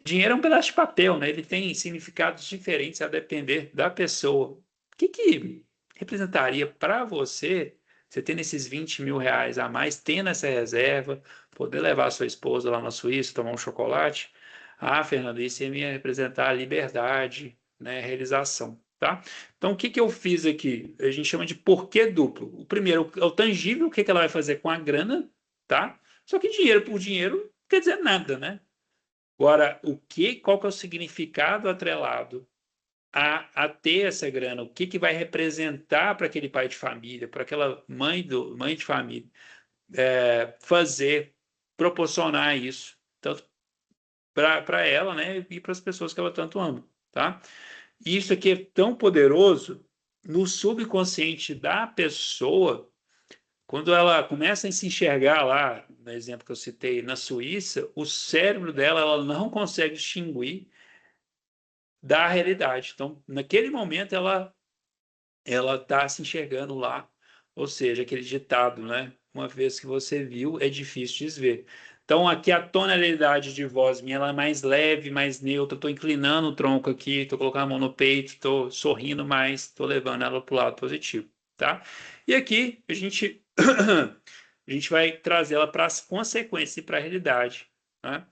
dinheiro é um pedaço de papel, né? Ele tem significados diferentes a depender da pessoa. O que representaria para você tendo esses 20 mil reais a mais, tendo essa reserva, poder levar a sua esposa lá na Suíça, tomar um chocolate? Ah, Fernando, isso ia me representar liberdade, né? Realização, tá? Então, o que eu fiz aqui? A gente chama de porquê duplo. O primeiro é o tangível, o que ela vai fazer com a grana, tá? Só que dinheiro por dinheiro não quer dizer nada, né? Agora, qual que é o significado atrelado a ter essa grana? O que vai representar para aquele pai de família, para aquela mãe de família, fazer, proporcionar isso, tanto para ela, né, e para as pessoas que ela tanto ama, tá? E isso aqui é tão poderoso no subconsciente da pessoa. Quando ela começa a se enxergar lá, no exemplo que eu citei, na Suíça, o cérebro dela ela não consegue distinguir da realidade. Então, naquele momento, ela está se enxergando lá, ou seja, aquele ditado, né? Uma vez que você viu, é difícil desver. Então, aqui a tonalidade de voz minha ela é mais leve, mais neutra. Estou inclinando o tronco aqui, estou colocando a mão no peito, estou sorrindo mais, estou levando ela para o lado positivo, tá? E aqui a gente a gente vai trazer ela para as consequências e para a realidade, né?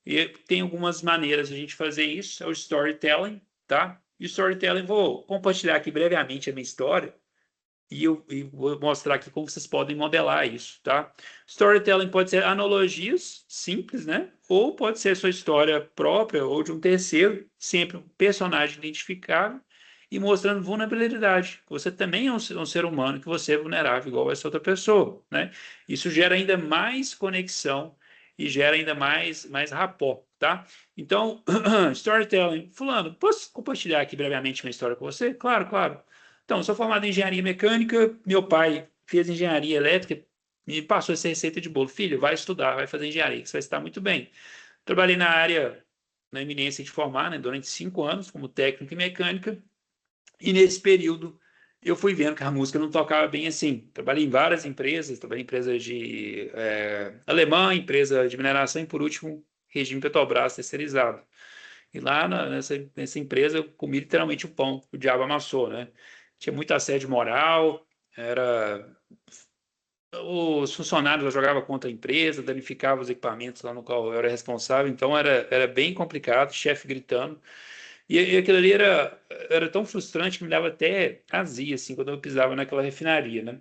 E tem algumas maneiras de a gente fazer isso, é o storytelling, tá? E o storytelling, vou compartilhar aqui brevemente a minha história e vou mostrar aqui como vocês podem modelar isso, tá? Storytelling pode ser analogias simples, né? Ou pode ser sua história própria ou de um terceiro, sempre um personagem identificável e mostrando vulnerabilidade. Você também é um ser humano, que você é vulnerável igual essa outra pessoa, né? Isso gera ainda mais conexão e gera ainda mais rapport, tá? Então, storytelling. Fulano, posso compartilhar aqui brevemente uma história com você? Claro, claro. Então, eu sou formado em engenharia mecânica, meu pai fez engenharia elétrica, me passou essa receita de bolo. Filho, vai estudar, vai fazer engenharia, que você vai estar muito bem. Trabalhei na área, na eminência de formar, né, durante 5 anos, como técnico em mecânica, e nesse período eu fui vendo que a música não tocava bem assim. Trabalhei em várias empresas, trabalhei em empresa de alemã, empresa de mineração e, por último, regime Petrobras terceirizado. E lá nessa empresa eu comi literalmente o pão que o diabo amassou, né? Tinha muito assédio moral, os funcionários jogavam contra a empresa, danificavam os equipamentos lá no qual eu era responsável, então era bem complicado, chefe gritando. E aquilo ali era tão frustrante que me dava até azia, assim, quando eu pisava naquela refinaria, né?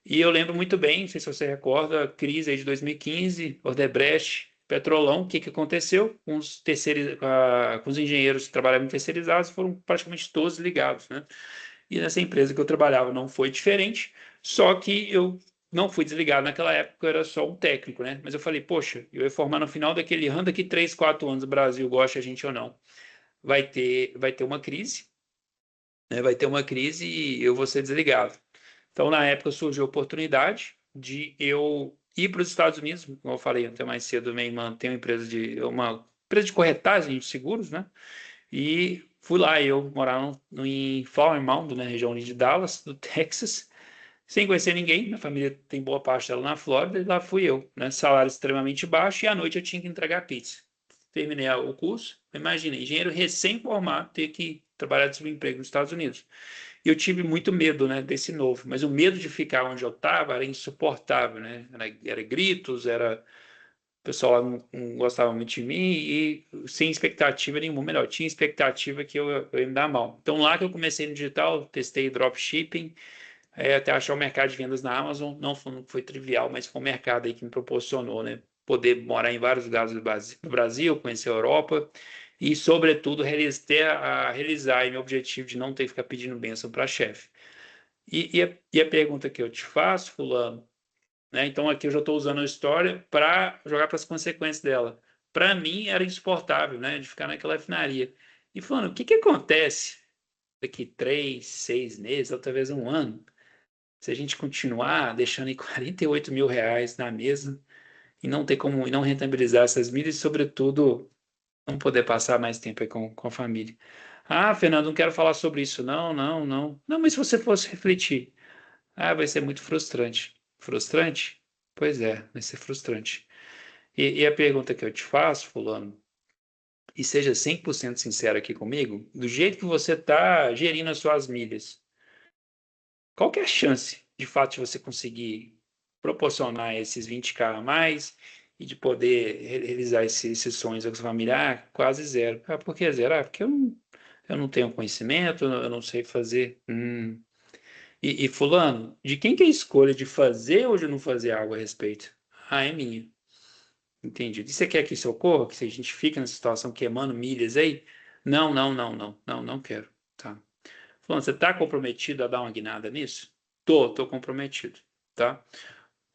E eu lembro muito bem, não sei se você recorda, a crise aí de 2015, Odebrecht, Petrolão, o que que aconteceu? Com os engenheiros que trabalhavam em terceirizados foram praticamente todos ligados, né? E nessa empresa que eu trabalhava não foi diferente, só que eu não fui desligado naquela época, eu era só um técnico, né? Mas eu falei, poxa, eu ia formar no final daquele ano, daqui 3, 4 anos o Brasil gosta a gente ou não. Vai ter uma crise, né? Vai ter uma crise e eu vou ser desligado. Então, na época, surgiu a oportunidade de eu ir para os Estados Unidos, como eu falei até mais cedo, minha irmã tem uma empresa de corretagem de seguros, né? E fui lá, eu morava em Flower Mound, na região ali de Dallas, do Texas, sem conhecer ninguém. Minha família tem boa parte dela na Flórida, e lá fui eu, né? Salário extremamente baixo e à noite eu tinha que entregar pizza. Terminei o curso, imagina, engenheiro recém-formado ter que trabalhar de subemprego nos Estados Unidos. E eu tive muito medo, né, desse novo, mas o medo de ficar onde eu estava era insuportável, né? Era gritos, o pessoal lá não gostava muito de mim e sem expectativa nenhuma. Melhor, tinha expectativa que eu ia me dar mal. Então, lá que eu comecei no digital, testei dropshipping, até achar o mercado de vendas na Amazon. Não foi trivial, mas foi um mercado aí que me proporcionou, né? Poder morar em vários lugares do Brasil, conhecer a Europa e, sobretudo, realizar meu objetivo de não ter que ficar pedindo bênção para chefe. E a pergunta que eu te faço, fulano, né? Então aqui eu já estou usando a história para jogar para as consequências dela. Para mim era insuportável, né? De ficar naquela refinaria. E falando, o que que acontece daqui 3, 6 meses, ou talvez um ano, se a gente continuar deixando aí R$ 48.000 na mesa e não ter como e não rentabilizar essas milhas e, sobretudo, não poder passar mais tempo aí com a família. Ah, Fernando, não quero falar sobre isso. Não, não, não. Não, mas se você fosse refletir, vai ser muito frustrante. Frustrante? Pois é, vai ser frustrante. E a pergunta que eu te faço, fulano, e seja 100% sincero aqui comigo, do jeito que você está gerindo as suas milhas, qual que é a chance, de fato, de você conseguir proporcionar esses 20K a mais e de poder realizar esses sonhos com a sua família? Quase zero. Por que zero? Porque eu não tenho conhecimento, eu não sei fazer. E fulano, de quem que é a escolha de fazer ou de não fazer algo a respeito? É minha. Entendi. E você quer que isso ocorra? Que a gente fique nessa situação queimando milhas aí? Não, não, não, não, não, não quero. Tá. Fulano, você está comprometido a dar uma guinada nisso? Tô comprometido, tá?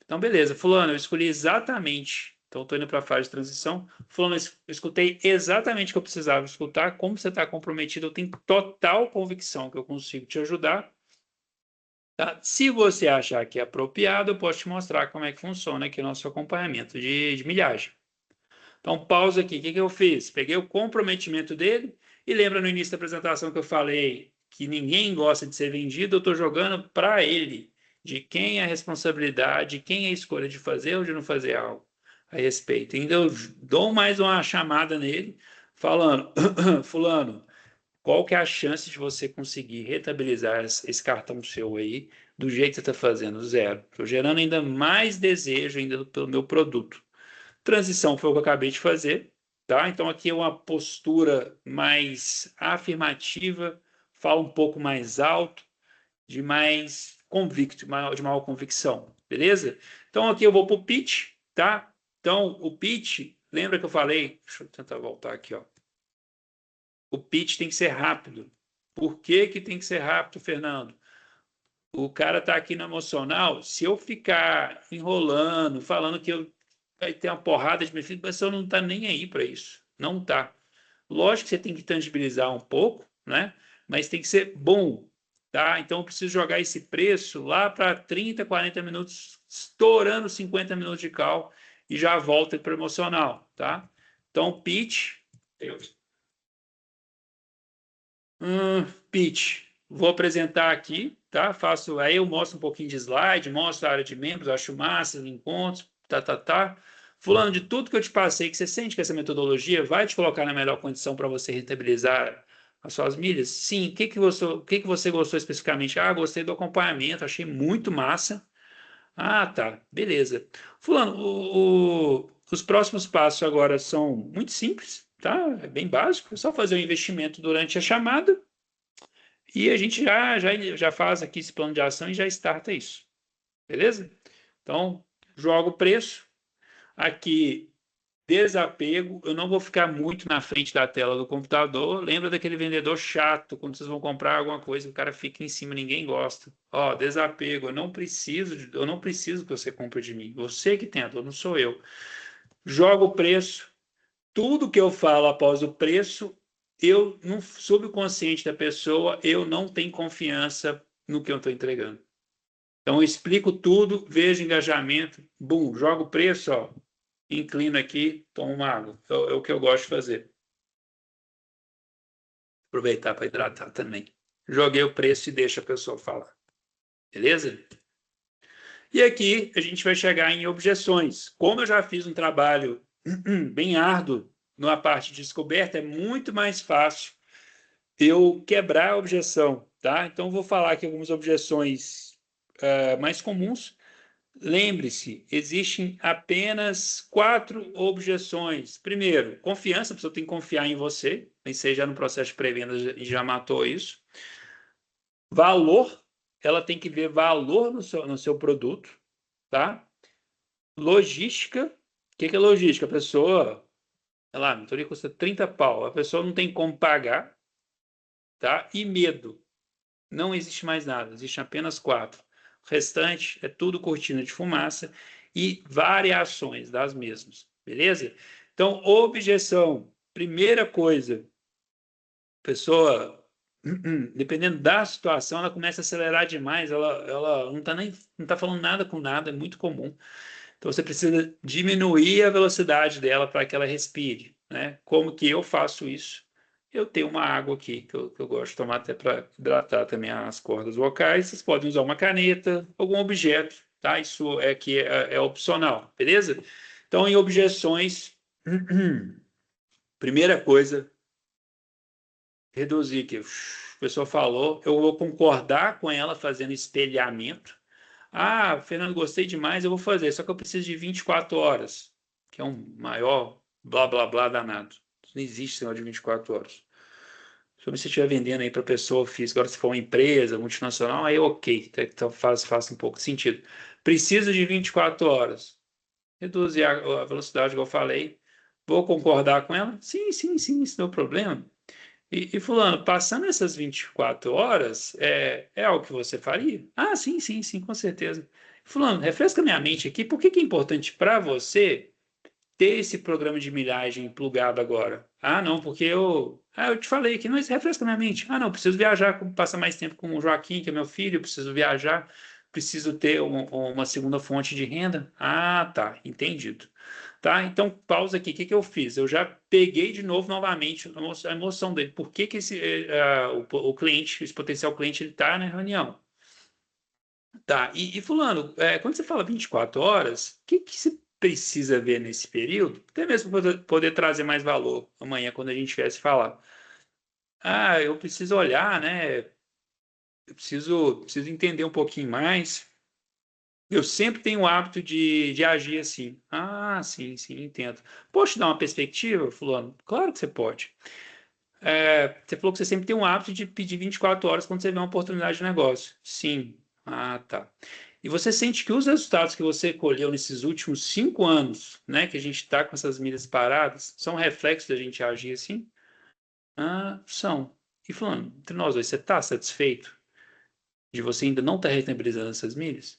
Então, beleza. Fulano, eu escolhi exatamente. Então, estou indo para a fase de transição. Fulano, eu escutei exatamente o que eu precisava escutar. Como você está comprometido, eu tenho total convicção que eu consigo te ajudar. Tá? Se você achar que é apropriado, eu posso te mostrar como é que funciona aqui o nosso acompanhamento de milhagem. Então, pausa aqui. O que que eu fiz? Peguei o comprometimento dele e lembra no início da apresentação que eu falei que ninguém gosta de ser vendido, eu estou jogando para ele de quem é a responsabilidade, de quem é a escolha de fazer ou de não fazer algo a respeito. Ainda eu dou mais uma chamada nele, falando, fulano, qual que é a chance de você conseguir rentabilizar esse cartão seu aí do jeito que você está fazendo? Zero. Estou gerando ainda mais desejo ainda pelo meu produto. Transição foi o que eu acabei de fazer, tá? Então aqui é uma postura mais afirmativa, fala um pouco mais alto, de mais convicto, de maior convicção, beleza? Então aqui eu vou para o pitch, tá? Então o pitch, lembra que eu falei? Deixa eu tentar voltar aqui, ó. O pitch tem que ser rápido. Por que que tem que ser rápido, Fernando? O cara está aqui no emocional. Se eu ficar enrolando, falando que vai ter uma porrada de benefícios, mas você não está nem aí para isso. Não está. Lógico que você tem que tangibilizar um pouco, né? Mas tem que ser bom, tá? Então eu preciso jogar esse preço lá para 30, 40 minutos, estourando 50 minutos de call e já volta para o emocional, tá? Então, pitch. Pitch. Vou apresentar aqui, tá? Aí eu mostro um pouquinho de slide, mostro a área de membros, acho massa, encontros, tá. Fulano, de tudo que eu te passei, que você sente que essa metodologia vai te colocar na melhor condição para você rentabilizar as suas milhas? Sim. O que que você gostou especificamente? Gostei do acompanhamento, achei muito massa. Tá, beleza. Fulano, os próximos passos agora são muito simples, tá? É bem básico, é só fazer o investimento durante a chamada e a gente já faz aqui esse plano de ação e já starta isso, beleza? Então, joga o preço, aqui desapego, eu não vou ficar muito na frente da tela do computador. Lembra daquele vendedor chato, quando vocês vão comprar alguma coisa, o cara fica em cima, ninguém gosta. Ó, desapego, eu não preciso que você compre de mim. Você que tem a dor, não sou eu. Joga o preço, tudo que eu falo após o preço, eu no subconsciente da pessoa, eu não tenho confiança no que eu estou entregando. Então eu explico tudo, vejo engajamento, bum, joga o preço, ó, inclino aqui, tomo uma água. É o que eu gosto de fazer. Aproveitar para hidratar também. Joguei o preço e deixa a pessoa falar. Beleza? E aqui a gente vai chegar em objeções. Como eu já fiz um trabalho bem árduo na parte de descoberta, é muito mais fácil eu quebrar a objeção, tá? Então vou falar aqui algumas objeções mais comuns. Lembre-se, existem apenas 4 objeções. Primeiro, confiança, a pessoa tem que confiar em você. Pensei já no processo de pré-venda e já matou isso. Valor, ela tem que ver valor no seu produto, tá? Logística, o que é logística? A pessoa, sei lá, a mentoria custa 30 pau, a pessoa não tem como pagar, tá? E medo, não existe mais nada, existem apenas 4. O restante é tudo cortina de fumaça e variações das mesmas, beleza? Então, objeção, primeira coisa, pessoa, dependendo da situação, ela começa a acelerar demais, ela não tá falando nada com nada, é muito comum. Então, você precisa diminuir a velocidade dela para que ela respire, né? Como que eu faço isso? Eu tenho uma água aqui que eu gosto de tomar até para hidratar também as cordas vocais. Vocês podem usar uma caneta, algum objeto, tá? Isso é opcional, beleza? Então, em objeções, primeira coisa, reduzir aqui. A pessoa falou, eu vou concordar com ela fazendo espelhamento. Ah, Fernando, gostei demais, eu vou fazer, só que eu preciso de 24 horas, que é um maior blá blá blá danado. Não existe esse negócio de 24 horas. Se você estiver vendendo aí para pessoa física, agora se for uma empresa multinacional, aí ok, então faz um pouco de sentido. Preciso de 24 horas. Reduzir a velocidade que eu falei. Vou concordar com ela? Sim, sim, sim, isso não é o problema. E fulano, passando essas 24 horas, é algo que você faria? Ah, sim, sim, sim, com certeza. Fulano, refresca minha mente aqui, por que que é importante para você ter esse programa de milhagem plugado agora? Ah, não, porque eu te falei aqui, mas refresca minha mente. Ah, não, preciso viajar, passar mais tempo com o Joaquim, que é meu filho, preciso viajar, preciso ter uma segunda fonte de renda. Ah, tá, entendido. Tá? Então, pausa aqui. O que que eu fiz? Eu já peguei de novo, novamente, a emoção dele. Por que que o cliente, esse potencial cliente, ele está na reunião? Tá, e fulano, quando você fala 24 horas, o que que você precisa ver nesse período? Até mesmo para poder trazer mais valor amanhã, quando a gente viesse falar. Ah, eu preciso olhar, né? Eu preciso entender um pouquinho mais. Eu sempre tenho o hábito de agir assim. Ah, sim, sim, entendo. Posso te dar uma perspectiva, fulano? Claro que você pode. Você falou que você sempre tem um hábito de pedir 24 horas quando você vê uma oportunidade de negócio. Sim. Ah, tá. E você sente que os resultados que você colheu nesses últimos 5 anos, né, que a gente está com essas milhas paradas, são reflexos da gente agir assim? Ah, são. E falando, entre nós dois, você está satisfeito de você ainda não estar rentabilizando essas milhas?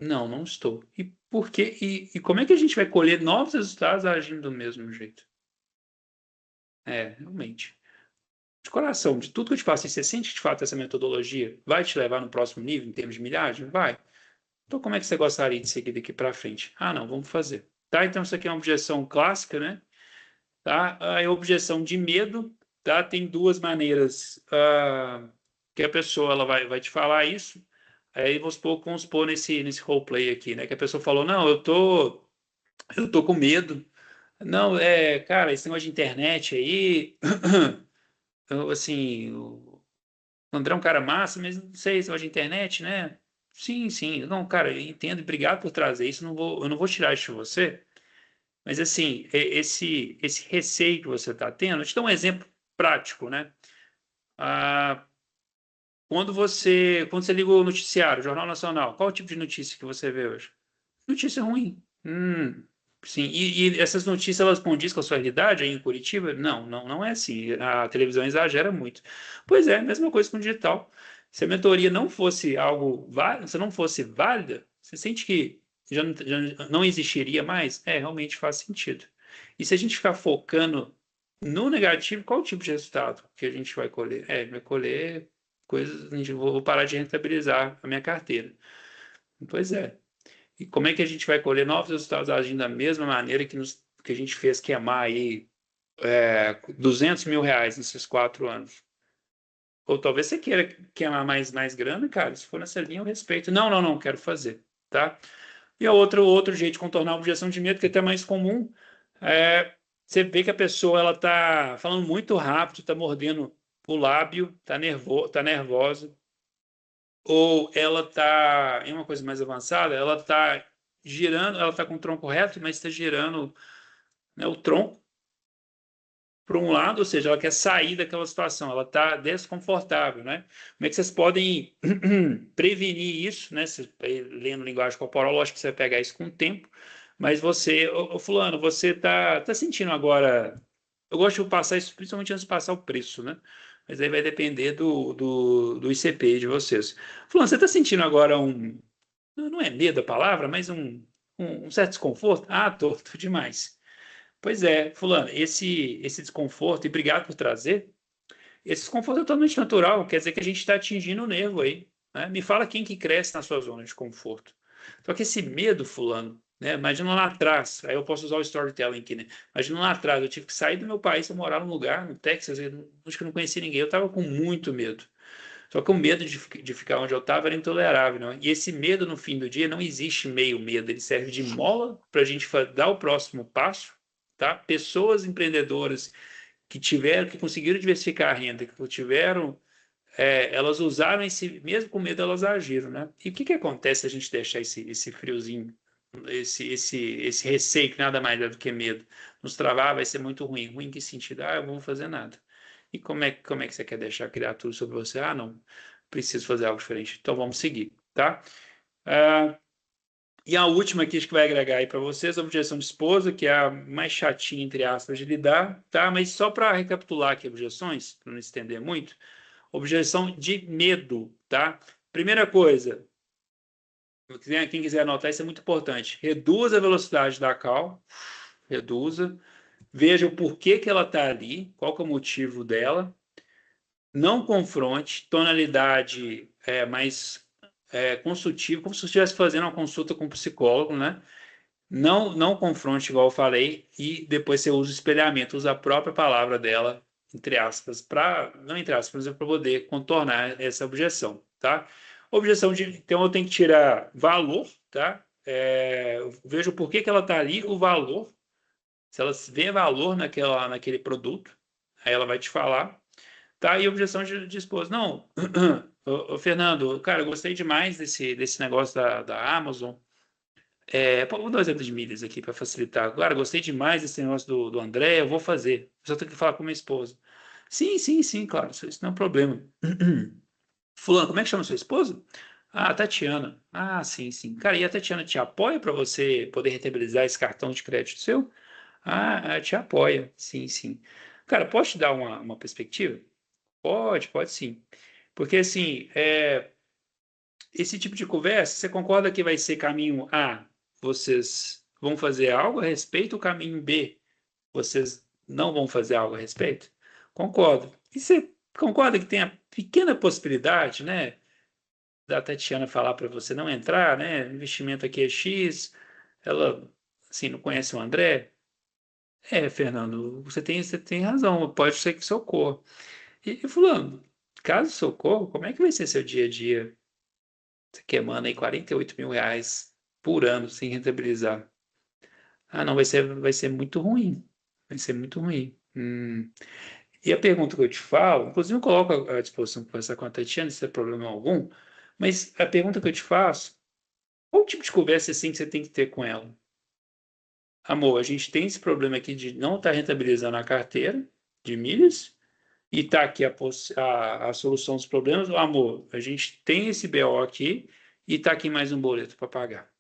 Não, não estou. E por quê? E como é que a gente vai colher novos resultados agindo do mesmo jeito? Realmente. De coração, de tudo que eu te faço, você sente que de fato essa metodologia vai te levar no próximo nível em termos de milhagem? Vai. Então, como é que você gostaria de seguir daqui para frente? Ah, não, vamos fazer. Tá? Então, isso aqui é uma objeção clássica, né? Tá? A objeção de medo, tá? Tem duas maneiras que a pessoa ela vai te falar isso. Aí vamos supor nesse roleplay aqui, né? Que a pessoa falou, não, eu tô com medo. Não, cara, esse negócio de internet aí, assim, o André é um cara massa, mas não sei, esse negócio de internet, né? Sim, sim. Não, cara, eu entendo. Obrigado por trazer isso. Eu não vou tirar isso de você. Mas, assim, esse receio que você está tendo, eu te dou um exemplo prático, né? Ah, quando você liga o noticiário, o Jornal Nacional, qual o tipo de notícia que você vê hoje? Notícia ruim. Sim, e essas notícias, elas condizem com a sua realidade aí em Curitiba? Não, não, não é assim. A televisão exagera muito. Pois é, mesma coisa com o digital. Se a mentoria não fosse algo válido, se não fosse válida, você sente que já não existiria mais? É, realmente faz sentido. E se a gente ficar focando no negativo, qual o tipo de resultado que a gente vai colher? Vai colher coisas, vou parar de rentabilizar a minha carteira. Pois é. E como é que a gente vai colher novos resultados agindo da mesma maneira que a gente fez queimar aí R$ 200 mil nesses 4 anos? Ou talvez você queira queimar mais grana, cara. Se for nessa linha, eu respeito. Não, não, não, quero fazer, tá? E a outro jeito de contornar a objeção de medo, que é até mais comum, é você vê que a pessoa ela tá falando muito rápido, tá mordendo o lábio, tá nervosa, ou ela está em uma coisa mais avançada, ela está girando, ela está com o tronco reto, mas está girando, né, o tronco para um lado, ou seja, ela quer sair daquela situação, ela está desconfortável, né? Como é que vocês podem prevenir isso, né? Lendo linguagem corporal, lógico que você vai pegar isso com o tempo, mas você, fulano, você tá sentindo agora. Eu gosto de passar isso, principalmente antes de passar o preço, né? Mas aí vai depender do ICP de vocês. Fulano, você está sentindo agora não é medo a palavra, mas um certo desconforto? Ah, tô demais. Pois é, fulano, esse desconforto, e obrigado por trazer, esse desconforto é totalmente natural, quer dizer que a gente está atingindo o nervo aí, né? Me fala quem que cresce na sua zona de conforto. Só que esse medo, fulano, né? Imagina lá atrás, aí eu posso usar o storytelling aqui, né? Imagina lá atrás, eu tive que sair do meu país para morar num lugar, no Texas, acho que eu não conhecia ninguém, eu estava com muito medo. Só que o medo de ficar onde eu estava era intolerável, né? E esse medo, no fim do dia, não existe meio medo, ele serve de mola para a gente dar o próximo passo, tá? Pessoas empreendedoras que conseguiram diversificar a renda, que tiveram, elas usaram esse, mesmo com medo, elas agiram, né? E o que que acontece se a gente deixar esse friozinho, esse receio, que nada mais é do que medo, nos travar? Vai ser muito ruim. Ruim em que sentido? Ah, eu não vou fazer nada. E como é que você quer deixar criar tudo sobre você? Ah, não, preciso fazer algo diferente. Então vamos seguir, tá? Ah, e a última aqui, acho que vai agregar aí para vocês, a objeção de esposa, que é a mais chatinha, entre aspas, de lidar, tá? Mas só para recapitular aqui objeções, para não estender muito, objeção de medo, tá? Primeira coisa, quem quiser anotar, isso é muito importante. Reduza a velocidade da call, reduza, veja o porquê que ela está ali, qual que é o motivo dela, não confronte, tonalidade mais consultiva, como se você estivesse fazendo uma consulta com um psicólogo, né? Não confronte, igual eu falei, e depois você usa o espelhamento, usa a própria palavra dela, entre aspas, não entre aspas, mas para poder contornar essa objeção, tá? Objeção então eu tenho que tirar valor, tá? Vejo por que ela está ali, o valor, se ela vê valor naquele produto, aí ela vai te falar, tá? E objeção de esposa, não, Fernando, cara, eu gostei demais desse negócio da Amazon. Vou dar um exemplo de milhas aqui para facilitar. Agora, gostei demais desse negócio do André, eu vou fazer. Só tenho que falar com minha esposa. Sim, sim, sim, claro, isso não é um problema. Fulano, como é que chama sua esposa? Ah, Tatiana. Ah, sim, sim. Cara, e a Tatiana te apoia para você poder rentabilizar esse cartão de crédito seu? Ah, te apoia. Sim, sim. Cara, posso te dar uma perspectiva? Pode sim. Porque, assim, esse tipo de conversa, você concorda que vai ser caminho A, vocês vão fazer algo a respeito, ou caminho B, vocês não vão fazer algo a respeito? Concordo. E você concorda que tem a pequena possibilidade, né, da Tatiana falar para você não entrar, né, investimento aqui é X, ela, assim, não conhece o André? Fernando, você tem razão, pode ser que socorra. E fulano, caso socorra, como é que vai ser seu dia a dia? Você queimando aí R$ 48 mil por ano sem rentabilizar. Ah, não, vai ser muito ruim. Vai ser muito ruim. E a pergunta que eu te falo, inclusive eu coloco à disposição para conversar com a Tatiana, se é problema algum, mas a pergunta que eu te faço, qual tipo de conversa assim que você tem que ter com ela? amor, a gente tem esse problema aqui de não estar rentabilizando a carteira de milhas e tá aqui a solução dos problemas. Amor, a gente tem esse BO aqui e tá aqui mais um boleto para pagar.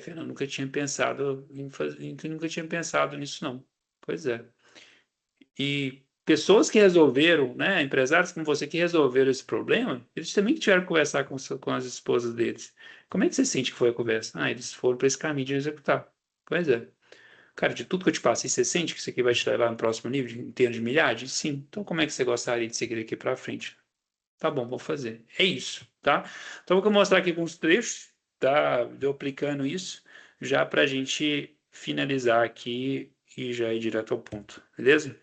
Fernando, nunca tinha pensado nunca tinha pensado nisso, não. Pois é. E pessoas que resolveram, né, empresários como você que resolveram esse problema, eles também tiveram que conversar com as esposas deles. Como é que você sente que foi a conversa? Eles foram para esse caminho de executar. Pois é. Cara, de tudo que eu te passei, você sente que isso aqui vai te levar no próximo nível, em termos de milhares? Sim. Então, como é que você gostaria de seguir daqui para frente? Tá bom, vou fazer. É isso, tá? Então, eu vou mostrar aqui alguns trechos, tá? Eu aplicando isso, já para a gente finalizar aqui e já ir direto ao ponto, beleza?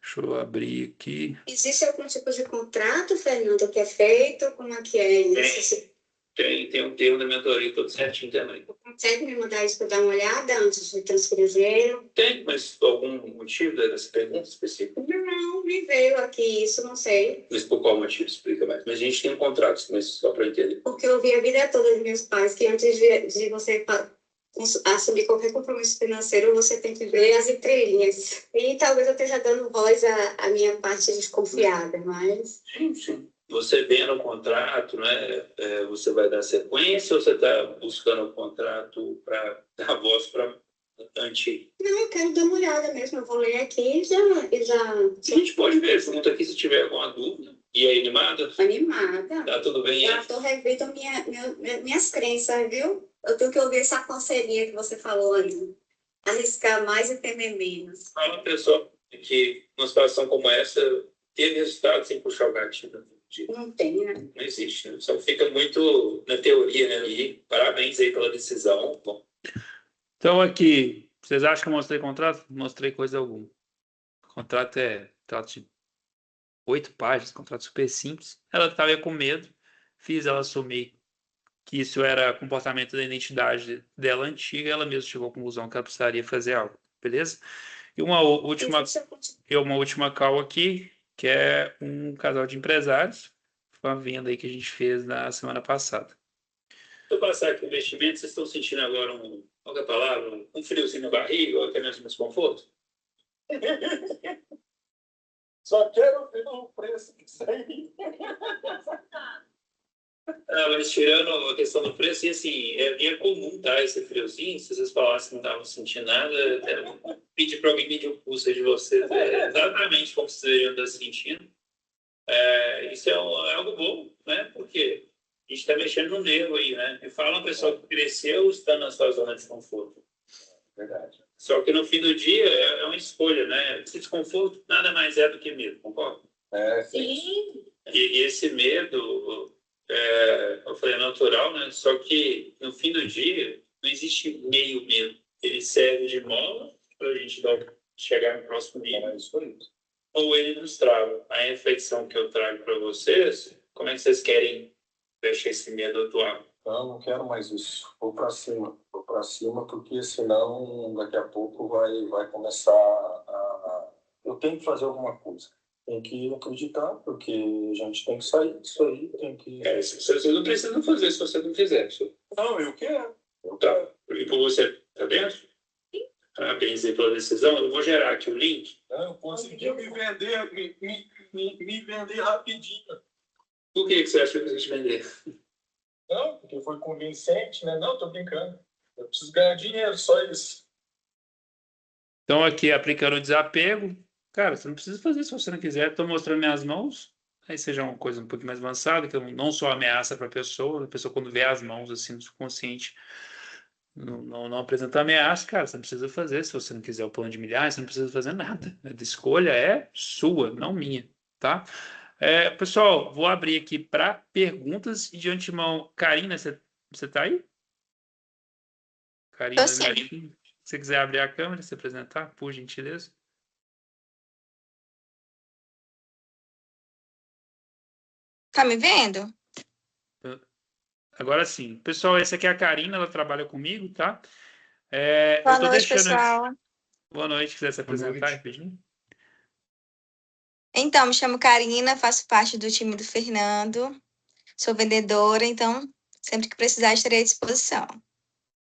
Deixa eu abrir aqui. Existe algum tipo de contrato, Fernando, que é feito? Como é que é isso? Tem um termo da mentoria todo certinho também. Consegue me mandar isso para dar uma olhada antes de transferir o dinheiro? Tem, mas algum motivo dessa pergunta específica? Não, me veio aqui isso, não sei. Mas por qual motivo? Explica mais. Mas a gente tem um contrato, mas só para entender. Porque eu vi a vida toda dos meus pais que antes de você assumir qualquer compromisso financeiro, você tem que ver as entrelinhas. E talvez eu esteja dando voz à minha parte desconfiada, mas... Sim. Você vendo o contrato, né? Você vai dar sequência ou você está buscando o contrato para dar voz para anti? Não, eu quero dar uma olhada mesmo. Eu vou ler aqui e já... A gente pode ver junto aqui se tiver alguma dúvida. E aí, animada? Animada. Tá tudo bem? Já estou revendo minhas crenças, viu? Eu tenho que ouvir essa conselhinha que você falou ali. Arriscar mais e temer menos. Fala, pessoal, que numa situação como essa, ter resultado sem puxar o gatilho. Não tem, né? Não existe, né? Só fica muito na teoria, né? E parabéns aí pela decisão. Bom. Então aqui, vocês acham que eu mostrei contrato? Não mostrei coisa alguma. O contrato é de 8 páginas, contrato super simples. Ela estava com medo, fiz ela assumir que isso era comportamento da identidade dela antiga, ela mesma chegou à conclusão que ela precisaria fazer algo, beleza? E uma última call aqui, que é um casal de empresários, uma venda aí que a gente fez na semana passada. Se eu passar aqui o investimento, vocês estão sentindo agora qual é a palavra? Um friozinho na barriga ou até mesmo desconforto? Só quero ver o preço que sair. Mas tirando a questão do preço, e assim, é comum, tá? Esse friozinho, se vocês falassem que não estavam sentindo nada, até pedir para alguém medir o pulso de vocês. É exatamente como vocês deveriam estar sentindo. Isso é algo bom, né? Porque a gente está mexendo no nervo aí, né? E fala uma pessoa que cresceu estando na sua zona de conforto. Verdade. Só que no fim do dia é uma escolha, né? Esse desconforto nada mais é do que medo, concorda? Sim. E esse medo, eu falei, é natural, né? Só que no fim do dia não existe meio medo. Ele serve de mola para a gente chegar no próximo nível. É isso aí. Ou ele nos trava. A reflexão que eu trago para vocês, como é que vocês querem deixar esse medo atuar? Não quero mais isso. Vou para cima, porque senão daqui a pouco vai começar a... Eu tenho que fazer alguma coisa. Tem que acreditar, porque a gente tem que sair disso aí, tem que... Vocês não precisam fazer se você não quiser. Não, eu quero. Tá. E por você, tá dentro? Parabéns aí pela decisão. Eu vou gerar aqui o link. Eu consegui me vender rapidinho. Por que você acha que eu preciso vender? Não, porque foi convincente, né? Não, tô brincando. Eu preciso ganhar dinheiro, só isso. Então, aqui, aplicando o desapego. Cara, você não precisa fazer se você não quiser. Estou mostrando minhas mãos. Aí seja uma coisa um pouquinho mais avançada, que eu não sou ameaça para a pessoa quando vê as mãos assim no subconsciente, não apresenta ameaça, cara, você não precisa fazer. Se você não quiser o plano de milhares, você não precisa fazer nada. A escolha é sua, não minha, tá? Pessoal, vou abrir aqui para perguntas e de antemão, Karina, você tá aí? Karina, se você quiser abrir a câmera e se apresentar, por gentileza. Tá me vendo? Agora sim. Pessoal, essa aqui é a Karina, ela trabalha comigo, tá? Boa noite, pessoal. Boa noite, quiser se apresentar, rapidinho. Então, me chamo Karina, faço parte do time do Fernando, sou vendedora, então, sempre que precisar, estarei à disposição.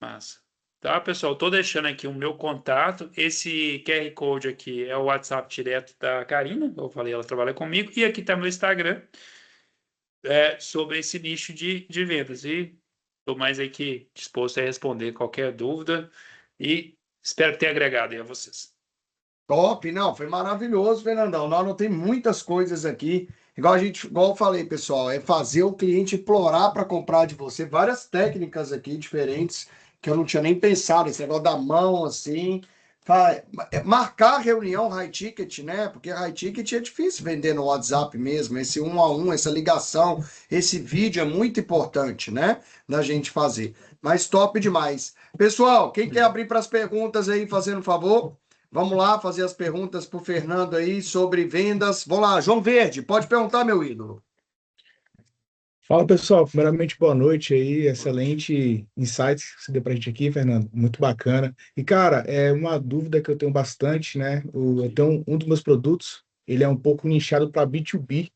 Massa. Tá, pessoal? Estou deixando aqui o meu contato. Esse QR Code aqui é o WhatsApp direto da Karina. Eu falei, ela trabalha comigo. E aqui está meu Instagram sobre esse nicho de vendas. E estou mais aqui disposto a responder qualquer dúvida. E espero ter agregado aí a vocês. Top, não, foi maravilhoso, Fernandão. Nós não tem muitas coisas aqui. Igual eu falei, pessoal, é fazer o cliente implorar para comprar de você. Várias técnicas aqui diferentes que eu não tinha nem pensado. Esse negócio da mão, assim. Marcar reunião high ticket, né? Porque high ticket é difícil vender no WhatsApp mesmo. Esse um a um, essa ligação, esse vídeo é muito importante, né? Da gente fazer. Mas top demais. Pessoal, quem quer abrir para as perguntas aí, fazendo favor? Vamos lá fazer as perguntas para o Fernando aí sobre vendas. Vamos lá, João Verde, pode perguntar, meu ídolo. Fala pessoal, primeiramente boa noite aí, excelente insights que você deu pra gente aqui, Fernando, muito bacana. E cara, é uma dúvida que eu tenho bastante, né? Eu tenho um dos meus produtos, ele é um pouco nichado para B2B.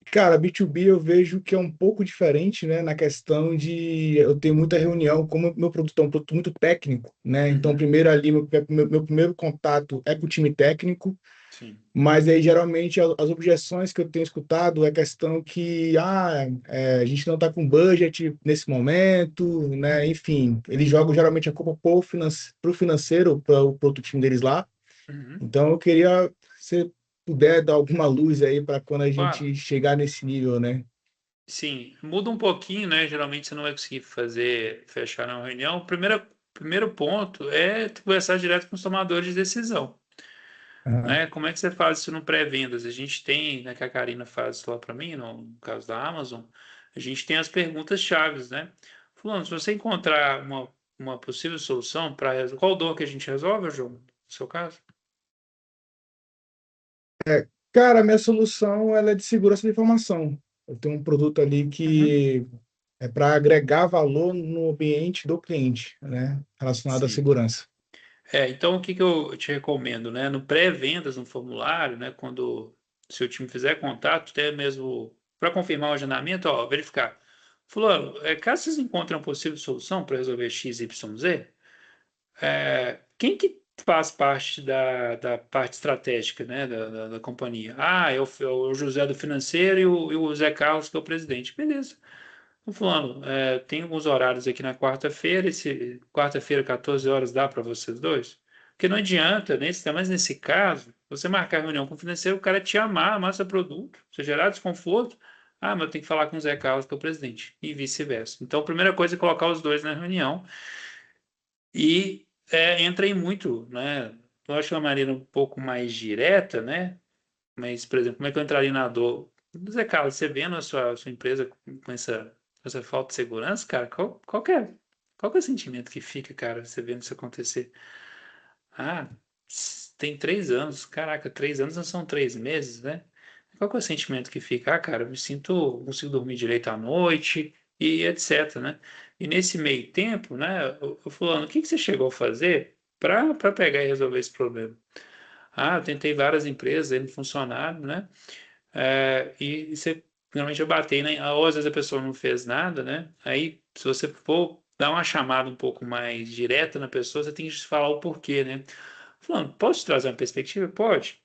Cara, B2B eu vejo que é um pouco diferente, né, na questão de eu tenho muita reunião, como meu produto é um produto muito técnico, né? Então, primeiro ali, meu primeiro contato é com o time técnico, Sim. mas aí geralmente as objeções que eu tenho escutado é questão que a gente não está com budget nesse momento, né? Enfim, eles jogam geralmente a culpa para o financeiro, para o outro time deles lá. Uhum. Então, eu queria você puder dar alguma luz aí para quando a Claro. gente chegar nesse nível, né? Sim, muda um pouquinho, né? Geralmente você não vai conseguir fechar na reunião. O primeiro ponto é tu conversar direto com os tomadores de decisão, Aham. né? Como é que você faz isso no pré-vendas? A gente tem, né, que a Karina faz lá para mim, no caso da Amazon, a gente tem as perguntas chaves, né? Fulano, se você encontrar uma possível solução para qual dor que a gente resolve, João, no seu caso? Cara, a minha solução ela é de segurança da informação. Eu tenho um produto ali Uhum. que é para agregar valor no ambiente do cliente, né? Relacionado à Sim. segurança. Então o que eu te recomendo, né? No pré-vendas, no formulário, né? Quando se o time fizer contato, até mesmo para confirmar o agendamento, ó, verificar. Fulano, caso vocês encontrem uma possível solução para resolver X, Y, Z, quem que faz parte da parte estratégica, né, da companhia? É o José do financeiro e o Zé Carlos, que é o presidente. Beleza. Tô falando, tem alguns horários aqui na quarta-feira, quarta-feira, 14 horas, dá para vocês dois? Porque não adianta, mas nesse caso, você marcar reunião com o financeiro, o cara te amar seu produto, você gerar desconforto. Ah, mas eu tenho que falar com o Zé Carlos, que é o presidente, e vice-versa. Então, a primeira coisa é colocar os dois na reunião e entra em muito, né? Eu acho uma maneira um pouco mais direta, né? Mas, por exemplo, como é que eu entraria na dor? Zé Carlos, você vendo a sua empresa com essa falta de segurança, cara, qual que é o sentimento que fica, cara, você vendo isso acontecer? Ah, tem 3 anos, caraca, 3 anos não são 3 meses, né? Qual que é o sentimento que fica? Ah, cara, eu me sinto, não consigo dormir direito à noite e etc, né? E nesse meio tempo, né, eu falando, o que você chegou a fazer para pegar e resolver esse problema? Ah, eu tentei várias empresas, aí não funcionaram, né? E você normalmente eu batei, né? Ou às vezes a pessoa não fez nada, né? Aí, se você for dar uma chamada um pouco mais direta na pessoa, você tem que falar o porquê, né? Falando, posso te trazer uma perspectiva? Pode.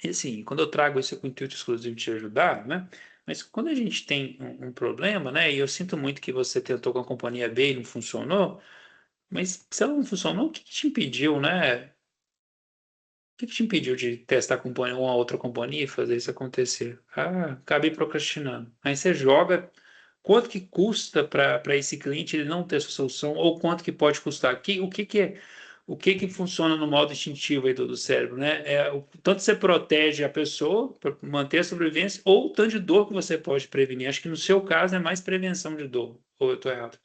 E assim, quando eu trago isso com o intuito exclusivo de te ajudar, né? Mas quando a gente tem um problema, né? E eu sinto muito que você tentou com a companhia B e não funcionou, mas se ela não funcionou, o que te impediu, né? O que te impediu de testar uma outra companhia e fazer isso acontecer? Ah, acabei procrastinando. Aí você joga quanto que custa para esse cliente ele não ter essa solução ou quanto que pode custar. O que que funciona no modo instintivo aí do cérebro, né? O tanto você protege a pessoa para manter a sobrevivência ou o tanto de dor que você pode prevenir. Acho que no seu caso é mais prevenção de dor. Ou eu estou errado?